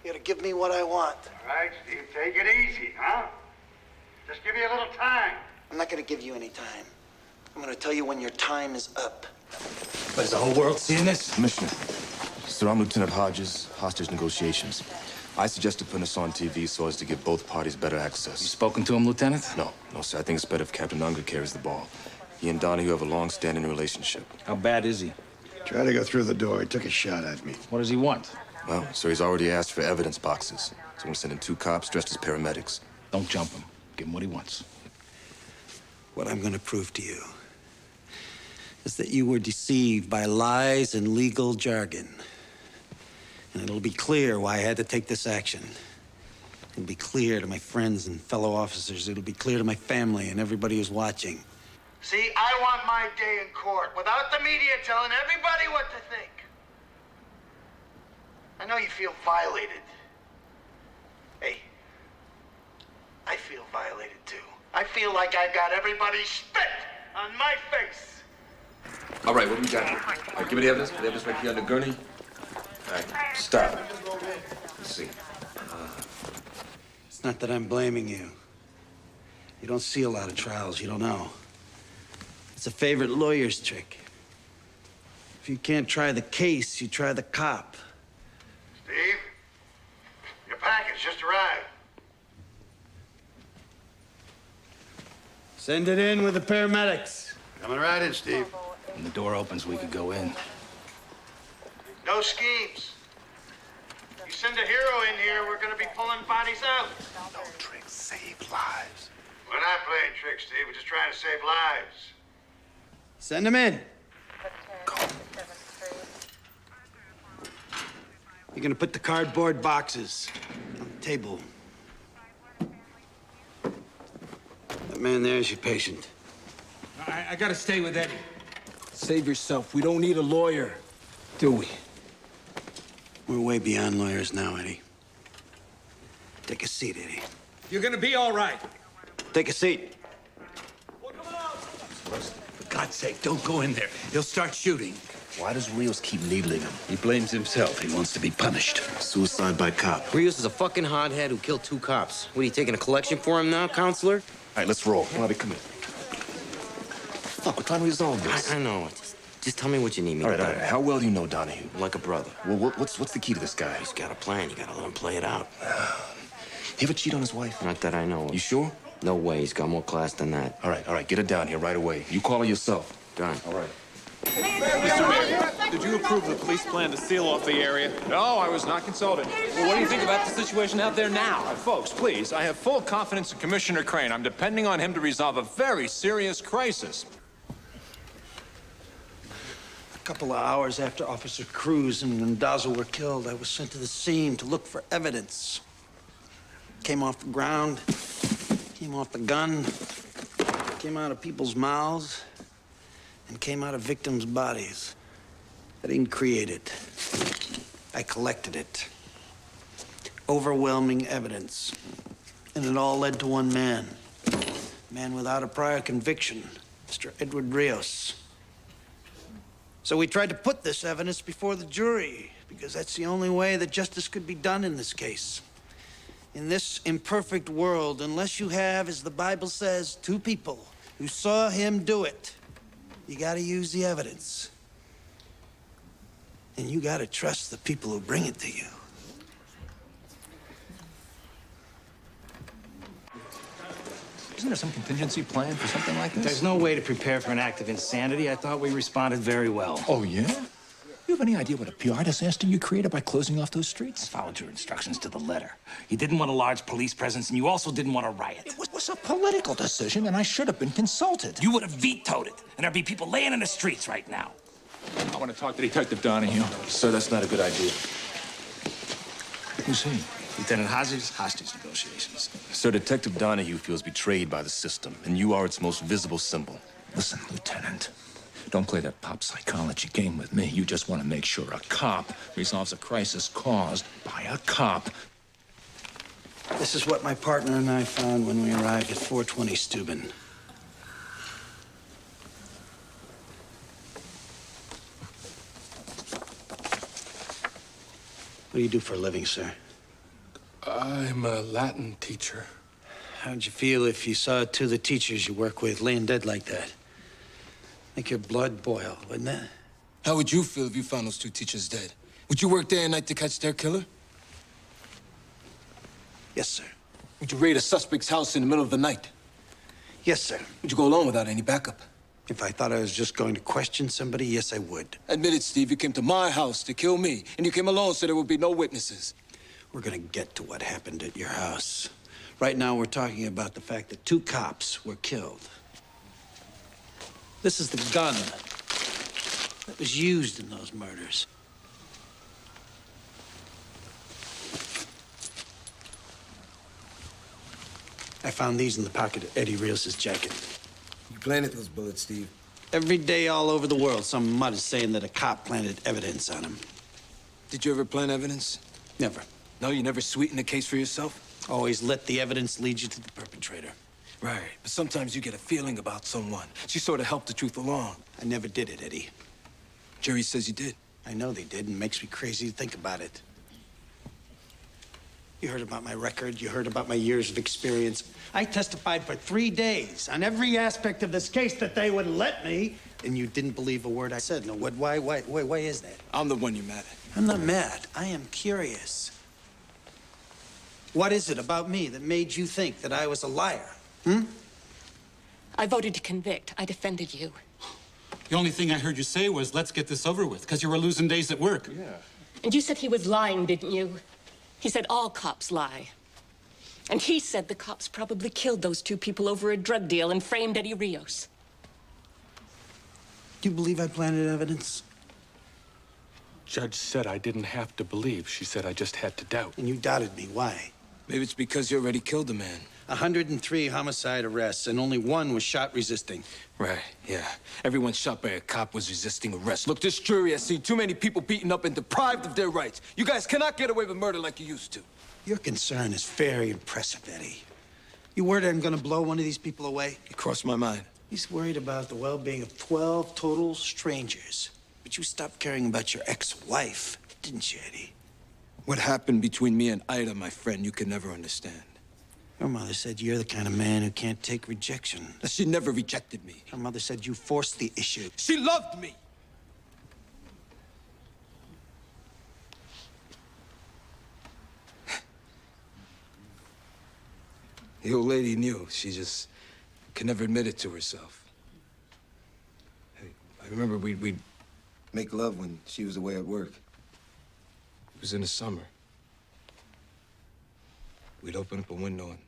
You gotta give me what I want. All right, Steve, take it easy, huh? Just give me a little time. I'm not gonna give you any time. I'm gonna tell you when your time is up. But is the whole world seeing this? Commissioner, Sir, I'm Lieutenant Hodges, hostage negotiations. I suggested putting this on TV so as to give both parties better access. You spoken to him, Lieutenant? No, sir. I think it's better if Captain Unger carries the ball. He and Donahue have a long-standing relationship. How bad is he? Tried to go through the door. He took a shot at me. What does he want? Well, sir, he's already asked for evidence boxes. So I'm gonna send in 2 cops dressed as paramedics. Don't jump him. Give him what he wants. What I'm gonna prove to you is that you were deceived by lies and legal jargon. And it'll be clear why I had to take this action. It'll be clear to my friends and fellow officers. It'll be clear to my family and everybody who's watching. See, I want my day in court without the media telling everybody what to think. I know you feel violated. Hey, I feel violated too. I feel like I got everybody spit on my face. All right, what do we got here? All right, give me the evidence. Put the evidence right here on the gurney. All right, stop. Let's see. It's not that I'm blaming you. You don't see a lot of trials. You don't know. It's a favorite lawyer's trick. If you can't try the case, you try the cop. Steve, your package just arrived. Send it in with the paramedics. Coming right in, Steve. When the door opens, we could go in. No schemes. You send a hero in here, we're gonna be pulling bodies out. No tricks, save lives. We're not playing tricks, Steve. We're just trying to save lives. Send them in. You're gonna put the cardboard boxes on the table. That man there is your patient. I gotta stay with Eddie. Save yourself. We don't need a lawyer, do we? We're way beyond lawyers now, Eddie. Take a seat, Eddie. You're gonna be all right. Take a seat. For God's sake, don't go in there. He'll start shooting. Why does Rios keep needling him? He blames himself. He wants to be punished. Suicide by cop. Rios is a fucking hothead who killed 2 cops. What, are you taking a collection for him now, counselor? All right, let's roll. Bobby, come here. Fuck, we're trying to resolve this. I know. Just tell me what you need me All to do. right. How well do you know Donahue? Like a brother. Well, what's the key to this guy? He's got a plan. You gotta let him play it out. He ever cheat on his wife? Not that I know of. You sure? No way. He's got more class than that. All right. Get her down here right away. You call her yourself. Done. All right. Did you approve the police plan to seal off the area? No, I was not consulted. Well, what do you think about the situation out there now? Folks, please, I have full confidence in Commissioner Crane. I'm depending on him to resolve a very serious crisis. A couple of hours after Officer Cruz and Mendoza were killed, I was sent to the scene to look for evidence. Came off the ground, came off the gun, came out of people's mouths, and came out of victims' bodies. I didn't create it. I collected it. Overwhelming evidence. And it all led to one man. A man without a prior conviction, Mr. Edward Rios. So we tried to put this evidence before the jury, because that's the only way that justice could be done in this case. In this imperfect world, unless you have, as the Bible says, 2 people who saw him do it, you gotta use the evidence. And you gotta trust the people who bring it to you. Isn't there some contingency plan for something like this? There's no way to prepare for an act of insanity. I thought we responded very well. Oh, yeah? You have any idea what a PR disaster you created by closing off those streets? I followed your instructions to the letter. You didn't want a large police presence, and you also didn't want a riot. It was a political decision, and I should have been consulted. You would have vetoed it, and there'd be people laying in the streets right now. I want to talk to Detective Donahue. Sir, that's not a good idea. Who's he? Lieutenant Hodges, hostage negotiations. Sir, Detective Donahue feels betrayed by the system, and you are its most visible symbol. Listen, Lieutenant. Don't play that pop psychology game with me. You just want to make sure a cop resolves a crisis caused by a cop. This is what my partner and I found when we arrived at 420 Steuben. What do you do for a living, sir? I'm a Latin teacher. How'd you feel if you saw two of the teachers you work with laying dead like that? Make your blood boil, wouldn't it? How would you feel if you found those two teachers dead? Would you work day and night to catch their killer? Yes, sir. Would you raid a suspect's house in the middle of the night? Yes, sir. Would you go alone without any backup? If I thought I was just going to question somebody, yes, I would. Admit it, Steve. You came to my house to kill me, and you came alone so there would be no witnesses. We're gonna get to what happened at your house. Right now, we're talking about the fact that two cops were killed. This is the gun that was used in those murders. I found these in the pocket of Eddie Rios' jacket. You planted those bullets, Steve. Every day all over the world, some mud is saying that a cop planted evidence on him. Did you ever plant evidence? Never. No, you never sweetened the case for yourself? Always let the evidence lead you to the perpetrator. Right, but sometimes you get a feeling about someone. She sort of helped the truth along. I never did it, Eddie. Jerry says you did. I know they did, and it makes me crazy to think about it. You heard about my record. You heard about my years of experience. I testified for 3 days on every aspect of this case that they would let me, and you didn't believe a word I said. No, what? Why is that? I'm the one you're mad at. I'm not mad. I am curious. What is it about me that made you think that I was a liar? I voted to convict. I defended you. The only thing I heard you say was, let's get this over with, because you were losing days at work. Yeah. And you said he was lying, didn't you? He said all cops lie. And he said the cops probably killed those two people over a drug deal and framed Eddie Rios. Do you believe I planted evidence? Judge said I didn't have to believe. She said I just had to doubt. And you doubted me. Why? Maybe it's because you already killed a man. 103 homicide arrests, and only one was shot resisting. Right, yeah. Everyone shot by a cop was resisting arrest. Look, this jury has seen too many people beaten up and deprived of their rights. You guys cannot get away with murder like you used to. Your concern is very impressive, Eddie. You worried I'm gonna blow one of these people away? It crossed my mind. He's worried about the well-being of 12 total strangers. But you stopped caring about your ex-wife, didn't you, Eddie? What happened between me and Ida, my friend, you can never understand. Your mother said you're the kind of man who can't take rejection. She never rejected me. Her mother said you forced the issue. She loved me! The old lady knew. She just could never admit it to herself. I remember we'd make love when she was away at work. It was in the summer. We'd open up a window and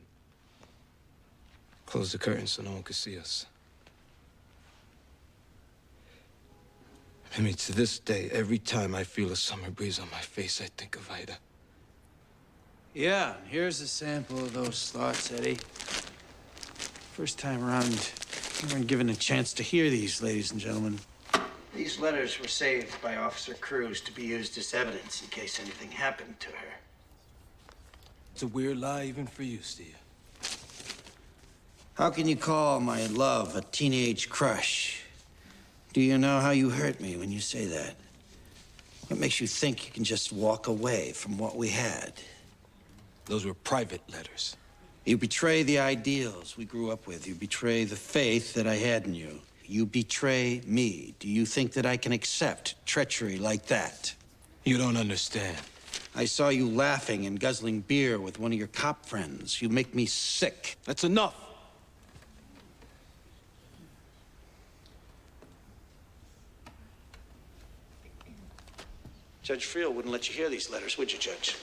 close the curtains so no one could see us. I mean, to this day, every time I feel a summer breeze on my face, I think of Ida. Yeah, here's a sample of those thoughts, Eddie. First time around, you weren't given a chance to hear these, ladies and gentlemen. These letters were saved by Officer Cruz to be used as evidence in case anything happened to her. It's a weird lie even for you, Steve. How can you call my love a teenage crush? Do you know how you hurt me when you say that? What makes you think you can just walk away from what we had? Those were private letters. You betray the ideals we grew up with. You betray the faith that I had in you. You betray me. Do you think that I can accept treachery like that? You don't understand. I saw you laughing and guzzling beer with one of your cop friends. You make me sick. That's enough. Judge Friel wouldn't let you hear these letters, would you, Judge?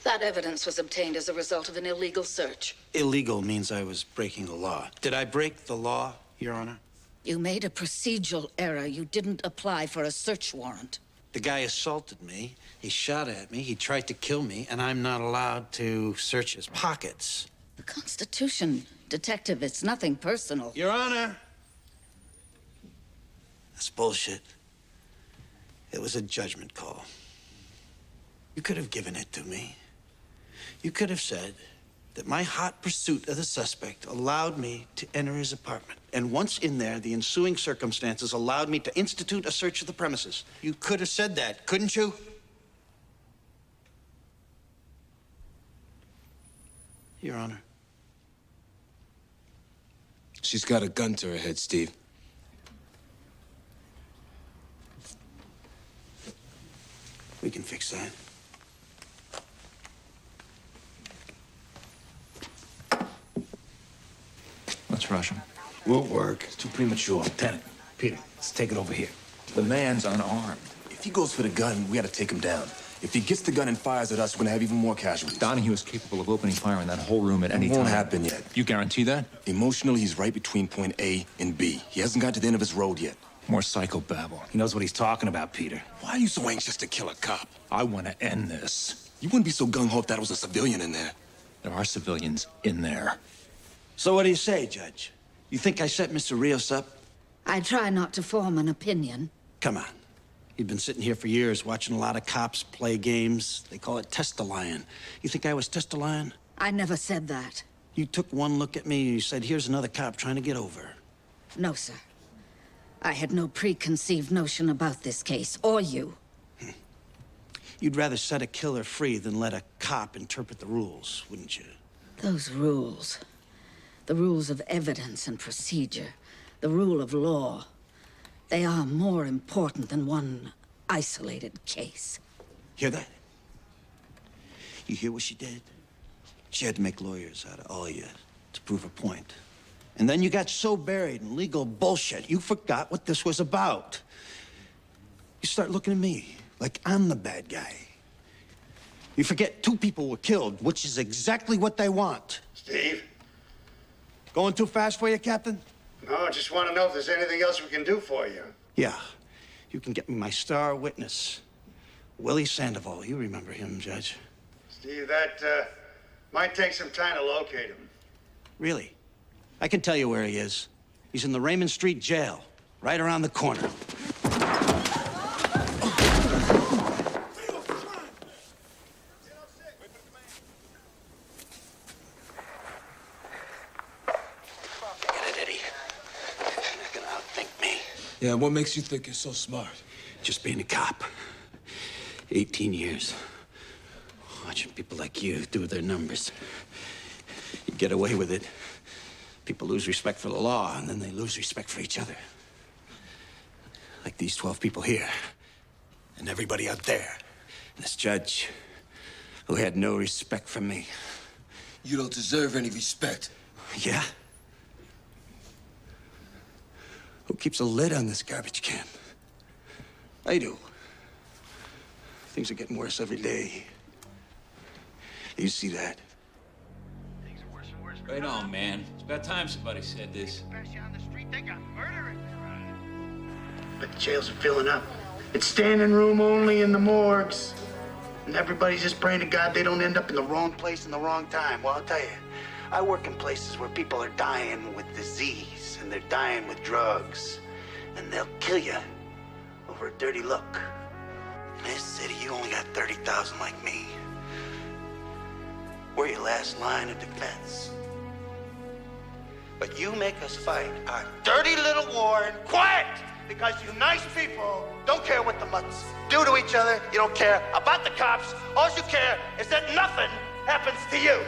That evidence was obtained as a result of an illegal search. Illegal means I was breaking the law. Did I break the law, Your Honor? You made a procedural error. You didn't apply for a search warrant. The guy assaulted me, he shot at me, he tried to kill me, and I'm not allowed to search his pockets. The Constitution, Detective, it's nothing personal. Your Honor! That's bullshit. It was a judgment call. You could have given it to me. You could have said that my hot pursuit of the suspect allowed me to enter his apartment. And once in there, the ensuing circumstances allowed me to institute a search of the premises. You could have said that, couldn't you? Your Honor. She's got a gun to her head, Steve. We can fix that. Let's rush him. Won't work. It's too premature. Lieutenant, Peter, let's take it over here. The man's unarmed. If he goes for the gun, we gotta take him down. If he gets the gun and fires at us, we're gonna have even more casualties. Donahue is capable of opening fire in that whole room at any time. It won't happen yet. You guarantee that? Emotionally, he's right between point A and B. He hasn't got to the end of his road yet. More psychobabble. He knows what he's talking about, Peter. Why are you so anxious to kill a cop? I want to end this. You wouldn't be so gung-ho if that was a civilian in there. There are civilians in there. So what do you say, Judge? You think I set Mr. Rios up? I try not to form an opinion. Come on. You've been sitting here for years watching a lot of cops play games. They call it test-a-lion. You think I was test-a-lion? I never said that. You took one look at me and you said, here's another cop trying to get over. No, sir. I had no preconceived notion about this case, or you. You'd rather set a killer free than let a cop interpret the rules, wouldn't you? Those rules. The rules of evidence and procedure. The rule of law. They are more important than one isolated case. Hear that? You hear what she did? She had to make lawyers out of all you to prove her point. And then you got so buried in legal bullshit, you forgot what this was about. You start looking at me like I'm the bad guy. You forget 2 people were killed, which is exactly what they want. Steve? Going too fast for you, Captain? No, I just want to know if there's anything else we can do for you. Yeah. You can get me my star witness, Willie Sandoval. You remember him, Judge. Steve, that might take some time to locate him. Really? I can tell you where he is. He's in the Raymond Street jail, right around the corner. Yeah, what makes you think you're so smart? Just being a cop. 18 years. Watching people like you do their numbers. You get away with it. People lose respect for the law, and then they lose respect for each other. Like these 12 people here. And everybody out there. And this judge, who had no respect for me. You don't deserve any respect. Yeah? Who keeps a lid on this garbage can? I do. Things are getting worse every day. You see that? Right on, man. It's about time somebody said this. But the jails are filling up. It's standing room only in the morgues. And everybody's just praying to God they don't end up in the wrong place in the wrong time. Well, I'll tell you, I work in places where people are dying with disease and they're dying with drugs. And they'll kill you over a dirty look. In this city, you only got 30,000 like me. We're your last line of defense. But you make us fight our dirty little war in quiet because you nice people don't care what the mutts do to each other. You don't care about the cops. All you care is that nothing happens to you.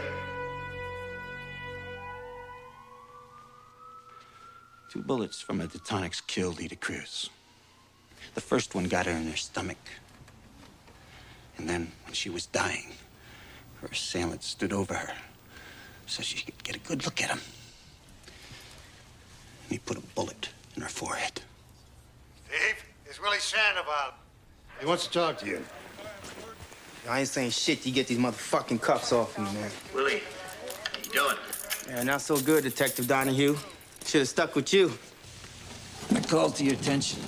2 bullets from a Detonix killed Ida Cruz. The first one got her in her stomach. And then, when she was dying, her assailant stood over her so she could get a good look at him. And he put a bullet in her forehead. Steve, it's Willie Sandoval. He wants to talk to you. I ain't saying shit till you get these motherfucking cuffs off me, man. Willie, how you doing? Yeah, not so good, Detective Donahue. Should have stuck with you. I call to your attention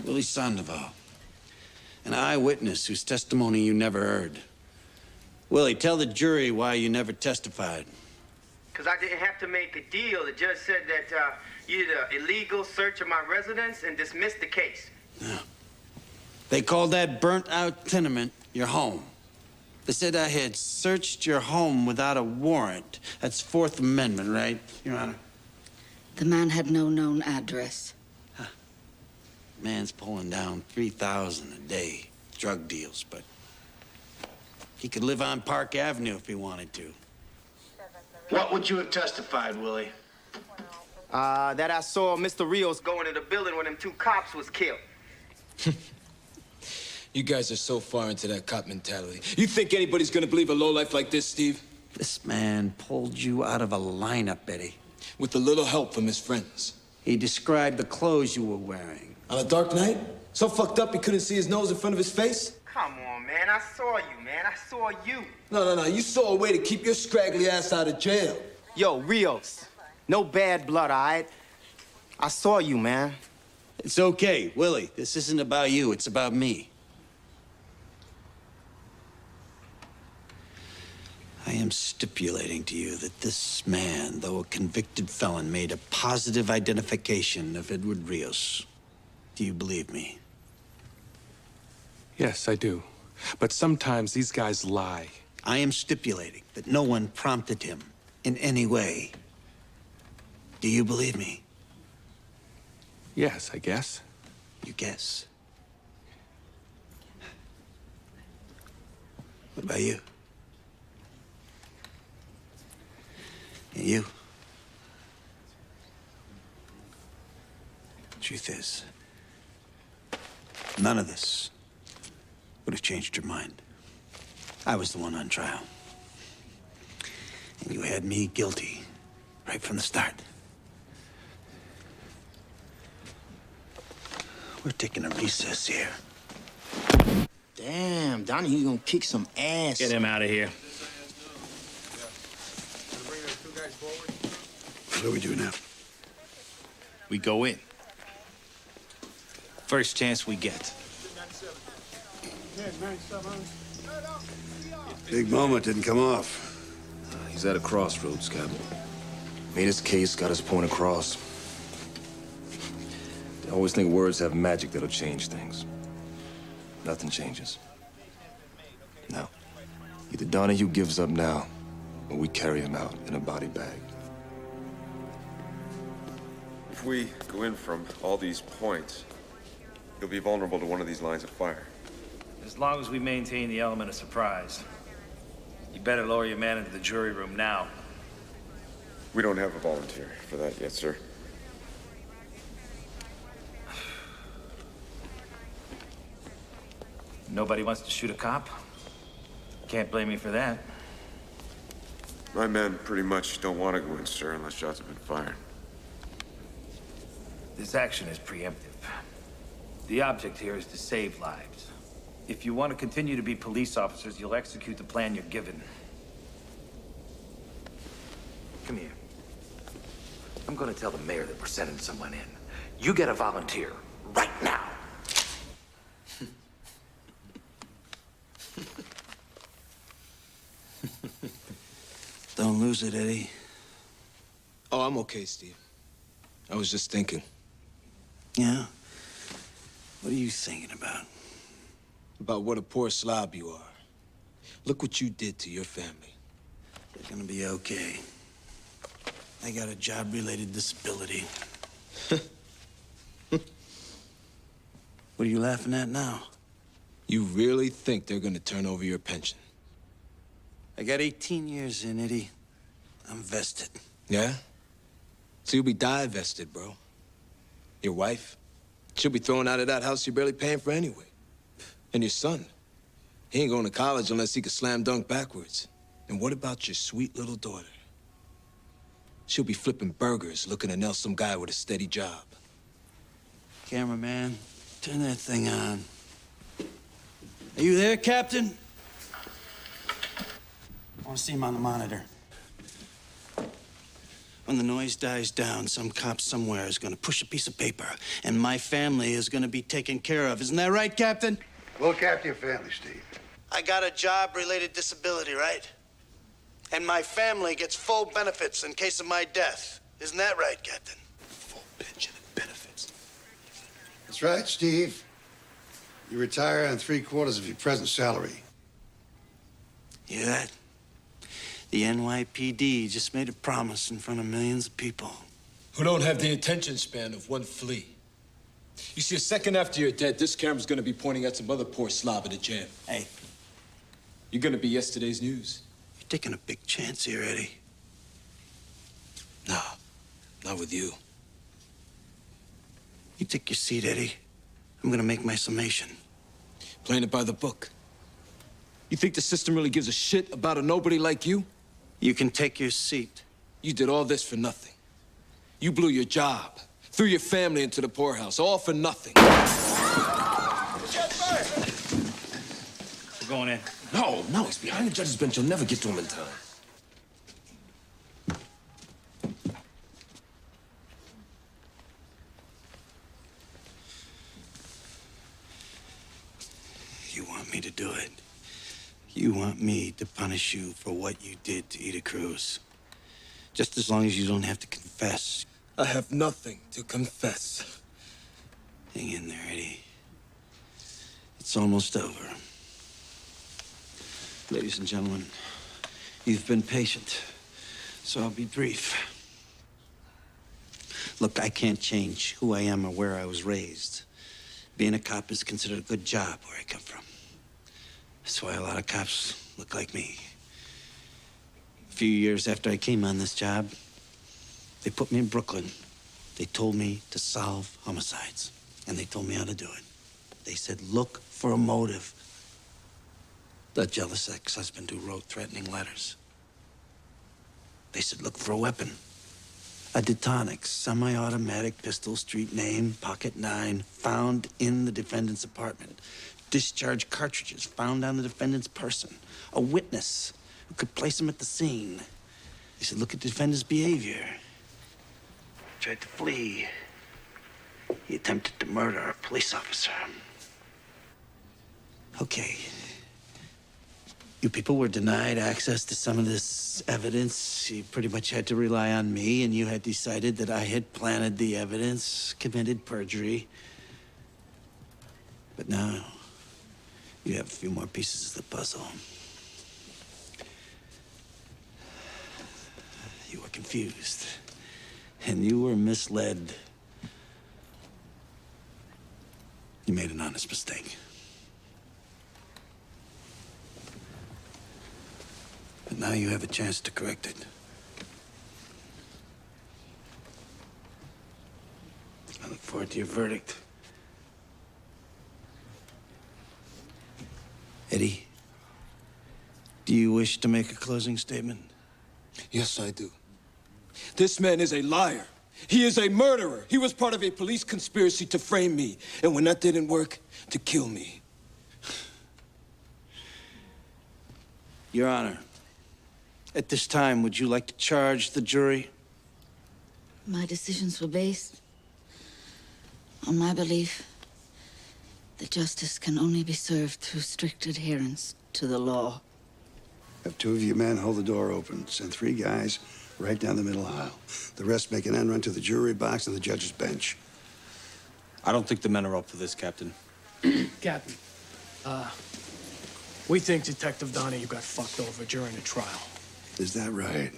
Willie Sandoval, an eyewitness whose testimony you never heard. Willie, tell the jury why you never testified. Because I didn't have to make a deal. The judge said that you did an illegal search of my residence and dismissed the case. They called that burnt-out tenement your home. They said I had searched your home without a warrant. That's Fourth Amendment, right, Your Honor? The man had no known address. Man's pulling down $3,000 a day, drug deals, but he could live on Park Avenue if he wanted to. What would you have testified, Willie? That I saw Mr. Rios go into the building when them two cops was killed. You guys are so far into that cop mentality. You think anybody's gonna believe a lowlife like this, Steve? This man pulled you out of a lineup, Eddie. With a little help from his friends. He described the clothes you were wearing. On a dark night? So fucked up he couldn't see his nose in front of his face? Come on, man. I saw you, man. I saw you. No. You saw a way to keep your scraggly ass out of jail. Yo, Rios. No bad blood, all right? I saw you, man. It's okay, Willie. This isn't about you. It's about me. I am stipulating to you that this man, though a convicted felon, made a positive identification of Edward Rios. Do you believe me? Yes, I do. But sometimes these guys lie. I am stipulating that no one prompted him in any way. Do you believe me? Yes, I guess. You guess. What about you? And you? Truth is, none of this would have changed your mind. I was the one on trial. And you had me guilty right from the start. We're taking a recess here. Damn, Donahue's gonna kick some ass. Get him out of here. What do we do now? We go in. First chance we get. Big moment didn't come off. He's at a crossroads, Captain. Made his case, got his point across. They always think words have magic that'll change things. Nothing changes. No. Either Donahue gives up now, or we carry him out in a body bag. If we go in from all these points, you'll be vulnerable to one of these lines of fire. As long as we maintain the element of surprise. You better lower your man into the jury room now. We don't have a volunteer for that yet, sir. Nobody wants to shoot a cop? Can't blame me for that. My men pretty much don't want to go in, sir, unless shots have been fired. This action is preemptive. The object here is to save lives. If you want to continue to be police officers, you'll execute the plan you're given. Come here. I'm gonna tell the mayor that we're sending someone in. You get a volunteer right now. Don't lose it, Eddie. Oh, I'm okay, Steve. I was just thinking. Yeah? What are you thinking about? About what a poor slob you are. Look what you did to your family. They're gonna be okay. I got a job-related disability. What are you laughing at now? You really think they're gonna turn over your pension? I got 18 years in, Eddie. I'm vested. Yeah? So you'll be divested, bro. Your wife? She'll be thrown out of that house you're barely paying for anyway. And your son? He ain't going to college unless he can slam dunk backwards. And what about your sweet little daughter? She'll be flipping burgers looking to nail some guy with a steady job. Cameraman, turn that thing on. Are you there, Captain? I want to see him on the monitor. When the noise dies down, some cop somewhere is going to push a piece of paper, and my family is going to be taken care of. Isn't that right, Captain? Look after your family, Steve. I got a job-related disability, right? And my family gets full benefits in case of my death. Isn't that right, Captain? Full pension and benefits. That's right, Steve. You retire on 3/4 of your present salary. Hear that? The NYPD just made a promise in front of millions of people. Who don't have the attention span of one flea. You see, a second after you're dead, this camera's gonna be pointing at some other poor slob in a jam. Hey. You're gonna be yesterday's news. You're taking a big chance here, Eddie. No, not with you. You take your seat, Eddie. I'm gonna make my summation. Playing it by the book. You think the system really gives a shit about a nobody like you? You can take your seat. You did all this for nothing. You blew your job, threw your family into the poorhouse, all for nothing. We're going in. No, he's behind the judge's bench. You'll never get to him in time. You want me to do it? You want me to punish you for what you did to Ida Cruz? Just as long as you don't have to confess. I have nothing to confess. Hang in there, Eddie. It's almost over. Ladies and gentlemen, you've been patient, so I'll be brief. Look, I can't change who I am or where I was raised. Being a cop is considered a good job where I come from. That's why a lot of cops look like me. A few years after I came on this job, they put me in Brooklyn. They told me to solve homicides, and they told me how to do it. They said, look for a motive. The jealous ex-husband who wrote threatening letters. They said, look for a weapon. A Detonics, semi-automatic pistol, street name, pocket 9, found in the defendant's apartment. Discharge cartridges found on the defendant's person. A witness who could place him at the scene. They said, look at the defendant's behavior. He tried to flee. He attempted to murder a police officer. Okay. You people were denied access to some of this evidence. You pretty much had to rely on me, and you had decided that I had planted the evidence, committed perjury. But now, you have a few more pieces of the puzzle. You were confused, and you were misled. You made an honest mistake. But now you have a chance to correct it. I look forward to your verdict. Eddie, do you wish to make a closing statement? Yes, I do. This man is a liar. He is a murderer. He was part of a police conspiracy to frame me. And when that didn't work, to kill me. Your Honor, at this time, would you like to charge the jury? My decisions were based on my belief that justice can only be served through strict adherence to the law. Have 2 of your men hold the door open. Send 3 guys right down the middle aisle. The rest make an end run to the jury box and the judge's bench. I don't think the men are up for this, Captain. Captain, we think Detective Donahue got fucked over during the trial. Is that right?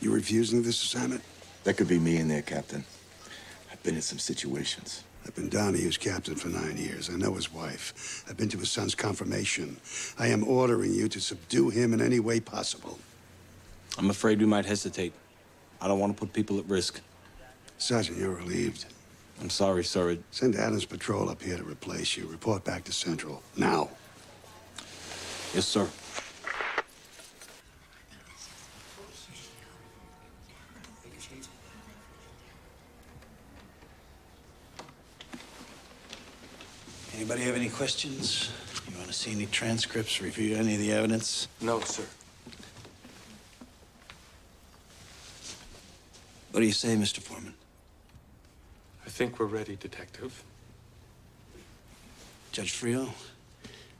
You refusing this assignment? That could be me in there, Captain. I've been in some situations. I've been Donahue's captain for 9 years. I know his wife. I've been to his son's confirmation. I am ordering you to subdue him in any way possible. I'm afraid we might hesitate. I don't want to put people at risk. Sergeant, you're relieved. I'm sorry, sir. Send Adams Patrol up here to replace you. Report back to Central. Now. Yes, sir. Anybody have any questions? You want to see any transcripts, review any of the evidence? No, sir. What do you say, Mr. Foreman? I think we're ready, Detective. Judge Frio,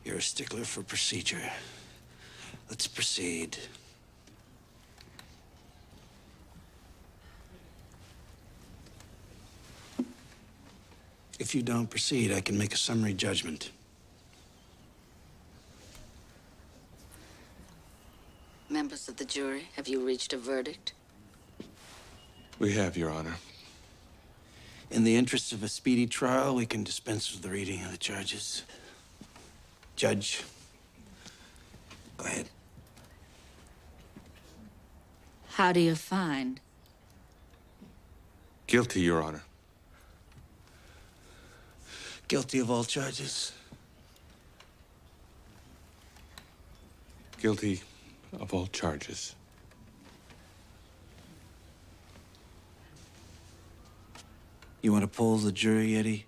you're a stickler for procedure. Let's proceed. If you don't proceed, I can make a summary judgment. Members of the jury, have you reached a verdict? We have, Your Honor. In the interests of a speedy trial, we can dispense with the reading of the charges. Judge, go ahead. How do you find? Guilty, Your Honor. Guilty of all charges. Guilty of all charges. You want to poll the jury, Eddie?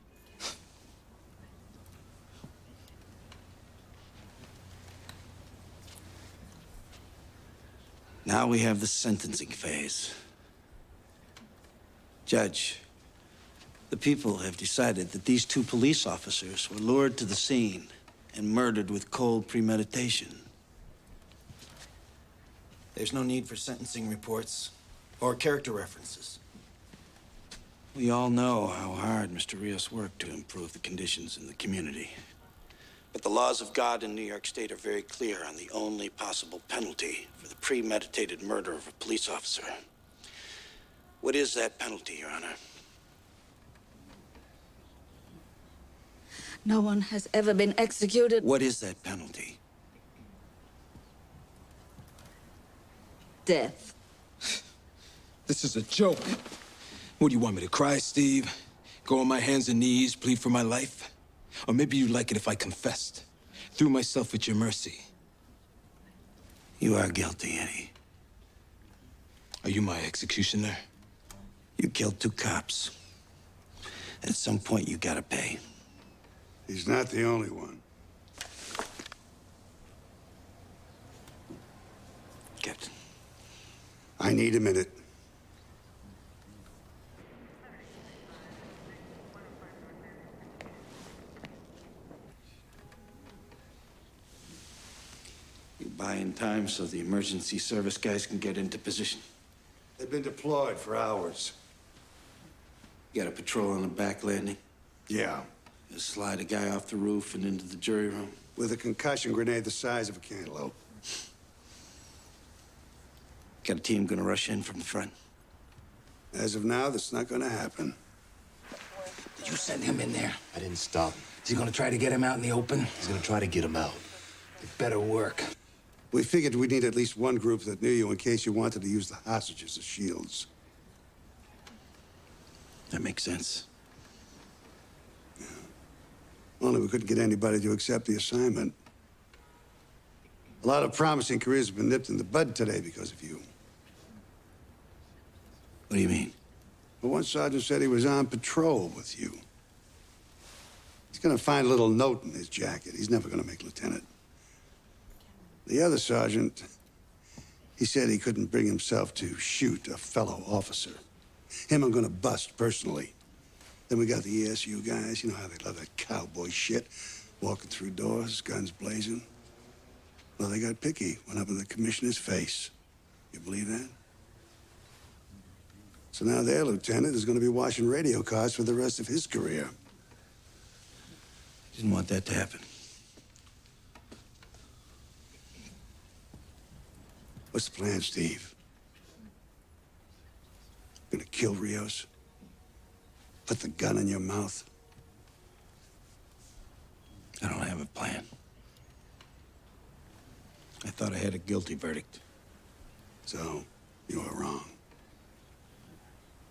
Now we have the sentencing phase. Judge, the people have decided that these two police officers were lured to the scene and murdered with cold premeditation. There's no need for sentencing reports or character references. We all know how hard Mr. Rios worked to improve the conditions in the community. But the laws of God in New York State are very clear on the only possible penalty for the premeditated murder of a police officer. What is that penalty, Your Honor? No one has ever been executed. What is that penalty? Death. This is a joke. What, do you want me to cry, Steve? Go on my hands and knees, plead for my life? Or maybe you'd like it if I confessed, threw myself at your mercy. You are guilty, Eddie. Are you my executioner? You killed two cops. At some point, you gotta pay. He's not the only one. Captain. I need a minute. You buy in time so the emergency service guys can get into position. They've been deployed for hours. You got a patrol on the back landing? Yeah. Just slide a guy off the roof and into the jury room? With a concussion grenade the size of a cantaloupe. Got a team gonna rush in from the front? As of now, that's not gonna happen. Did you send him in there? I didn't stop him. Is he gonna try to get him out in the open? He's gonna try to get him out. It better work. We figured we'd need at least one group that knew you in case you wanted to use the hostages as shields. That makes sense. Yeah. Only we couldn't get anybody to accept the assignment. A lot of promising careers have been nipped in the bud today because of you. What do you mean? Well, one sergeant said he was on patrol with you. He's gonna find a little note in his jacket. He's never gonna make lieutenant. The other sergeant, he said he couldn't bring himself to shoot a fellow officer. Him I'm gonna bust personally. Then we got the ESU guys, you know how they love that cowboy shit. Walking through doors, guns blazing. Well, they got picky, went up in the commissioner's face. You believe that? So now their lieutenant is gonna be washing radio cards for the rest of his career. Didn't want that to happen. What's the plan, Steve? Gonna kill Rios? Put the gun in your mouth? I don't have a plan. I thought I had a guilty verdict. So, you were wrong.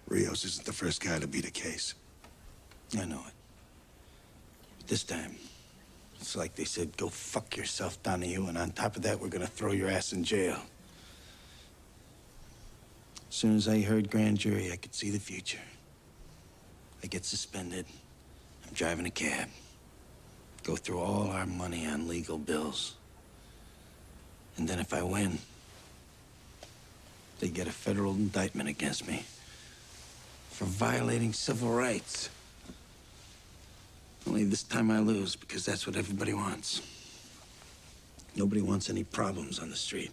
Rios isn't the first guy to beat a case. I know it. But this time, it's like they said, go fuck yourself, Donahue, and on top of that, we're gonna throw your ass in jail. As soon as I heard grand jury, I could see the future. I get suspended. I'm driving a cab. Go through all our money on legal bills. And then if I win, they get a federal indictment against me for violating civil rights. Only this time I lose, because that's what everybody wants. Nobody wants any problems on the street.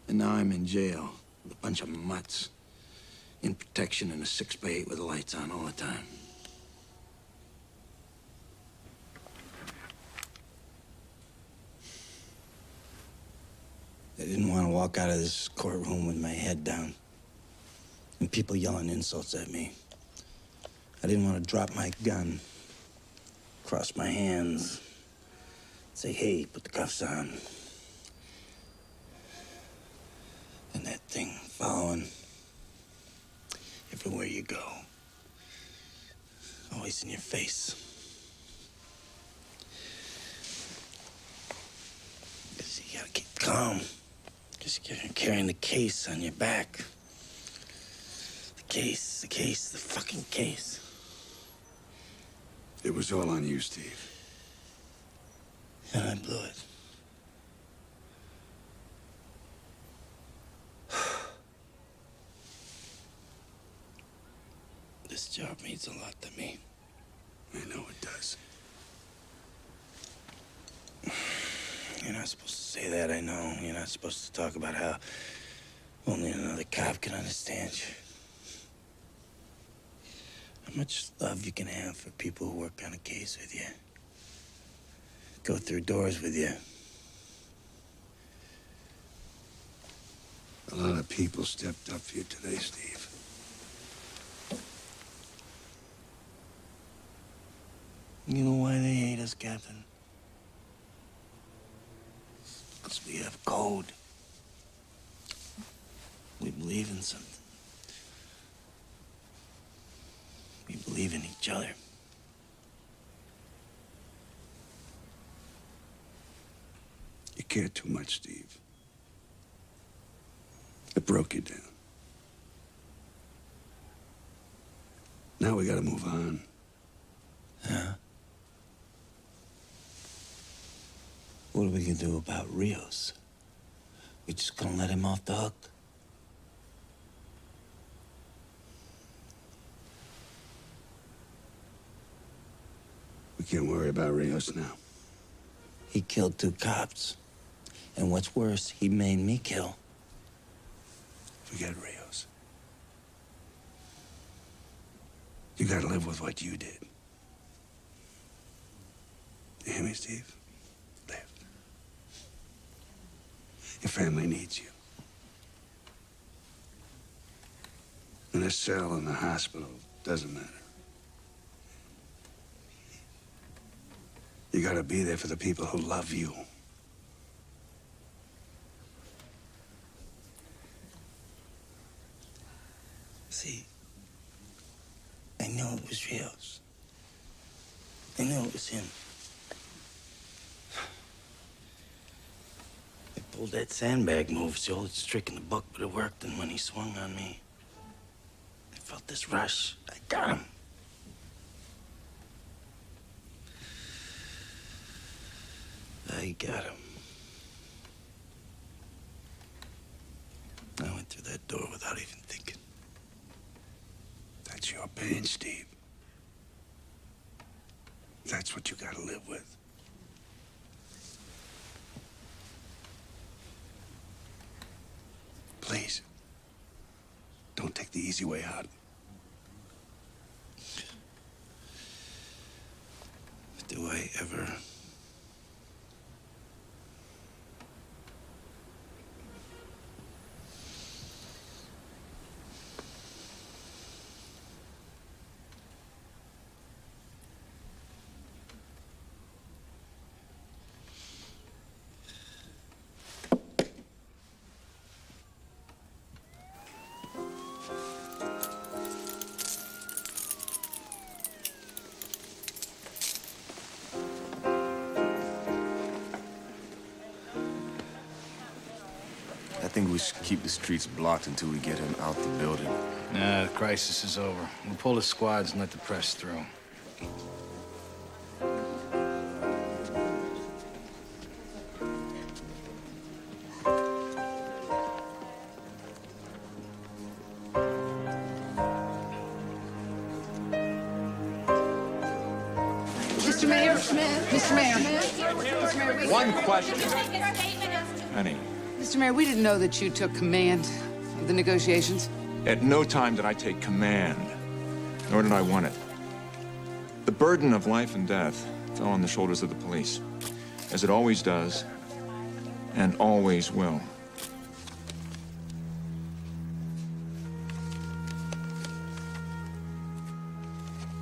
And now I'm in jail with a bunch of mutts in protection in a 6x8 with the lights on all the time. I didn't want to walk out of this courtroom with my head down and people yelling insults at me. I didn't want to drop my gun, cross my hands, say, hey, put the cuffs on. And that thing following everywhere you go, always in your face. Because you gotta keep calm, because you're carrying the case on your back. The fucking case. It was all on you, Steve. And I blew it. This job means a lot to me. I know it does. You're not supposed to say that, I know. You're not supposed to talk about how only another cop can understand you. How much love you can have for people who work on a case with you. Go through doors with you. A lot of people stepped up for you today, Steve. You know why they hate us, Captain? Because we have code. We believe in something. We believe in each other. You care too much, Steve. It broke you down. Now we gotta move on. Huh? What are we gonna do about Rios? We just gonna let him off the hook? We can't worry about Rios now. He killed 2 cops. And what's worse, he made me kill. Forget Rios. You gotta live with what you did. You hear me, Steve? Live. Your family needs you. In a cell in the hospital, doesn't matter. You gotta be there for the people who love you. See, I know it was Rios. I know it was him. I pulled that sandbag move. It's the oldest trick in the book, but it worked. And when he swung on me, I felt this rush. I got him. I got him. I went through that door without even thinking. That's your pain, Steve. That's what you gotta live with. Please, don't take the easy way out. Do I ever? I think we should keep the streets blocked until we get him out the building. Nah, the crisis is over. We'll pull the squads and let the press through. Mayor, Mr. Mayor. One question. Honey, Mr. Mayor, we didn't know that you took command of the negotiations. at no time did I take command, nor did I want it. The burden of life and death fell on the shoulders of the police, as it always does, and always will.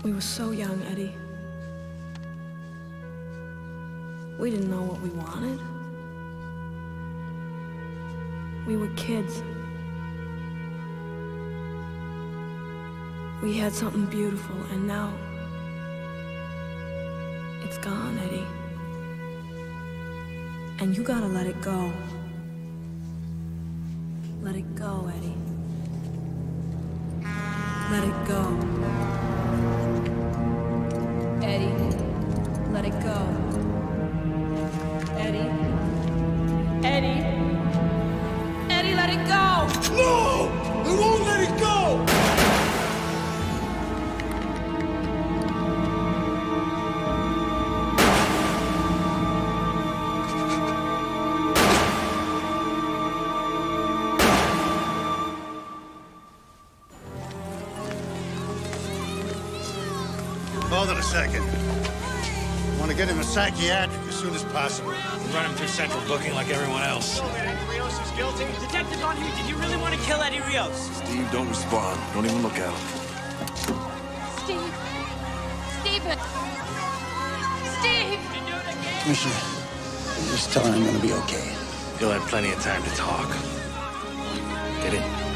We were so young, Eddie. We didn't know what we wanted. We were kids. We had something beautiful, and now it's gone, Eddie. And you gotta let it go. Let it go, Eddie. Let it go. Eddie, let it go. Eddie. Eddie. Eddie, let it go! No! I won't let it go! Hold it a second. Want to get him a psychiatric as soon as possible. Run him through central booking like everyone else. Eddie Rios is guilty? Detective on here, did you really want to kill Eddie Rios? Steve, don't respond. Don't even look at him. Steve. Stephen. Steve. Commissioner, just tell her I'm gonna be okay. You'll have plenty of time to talk. Get in.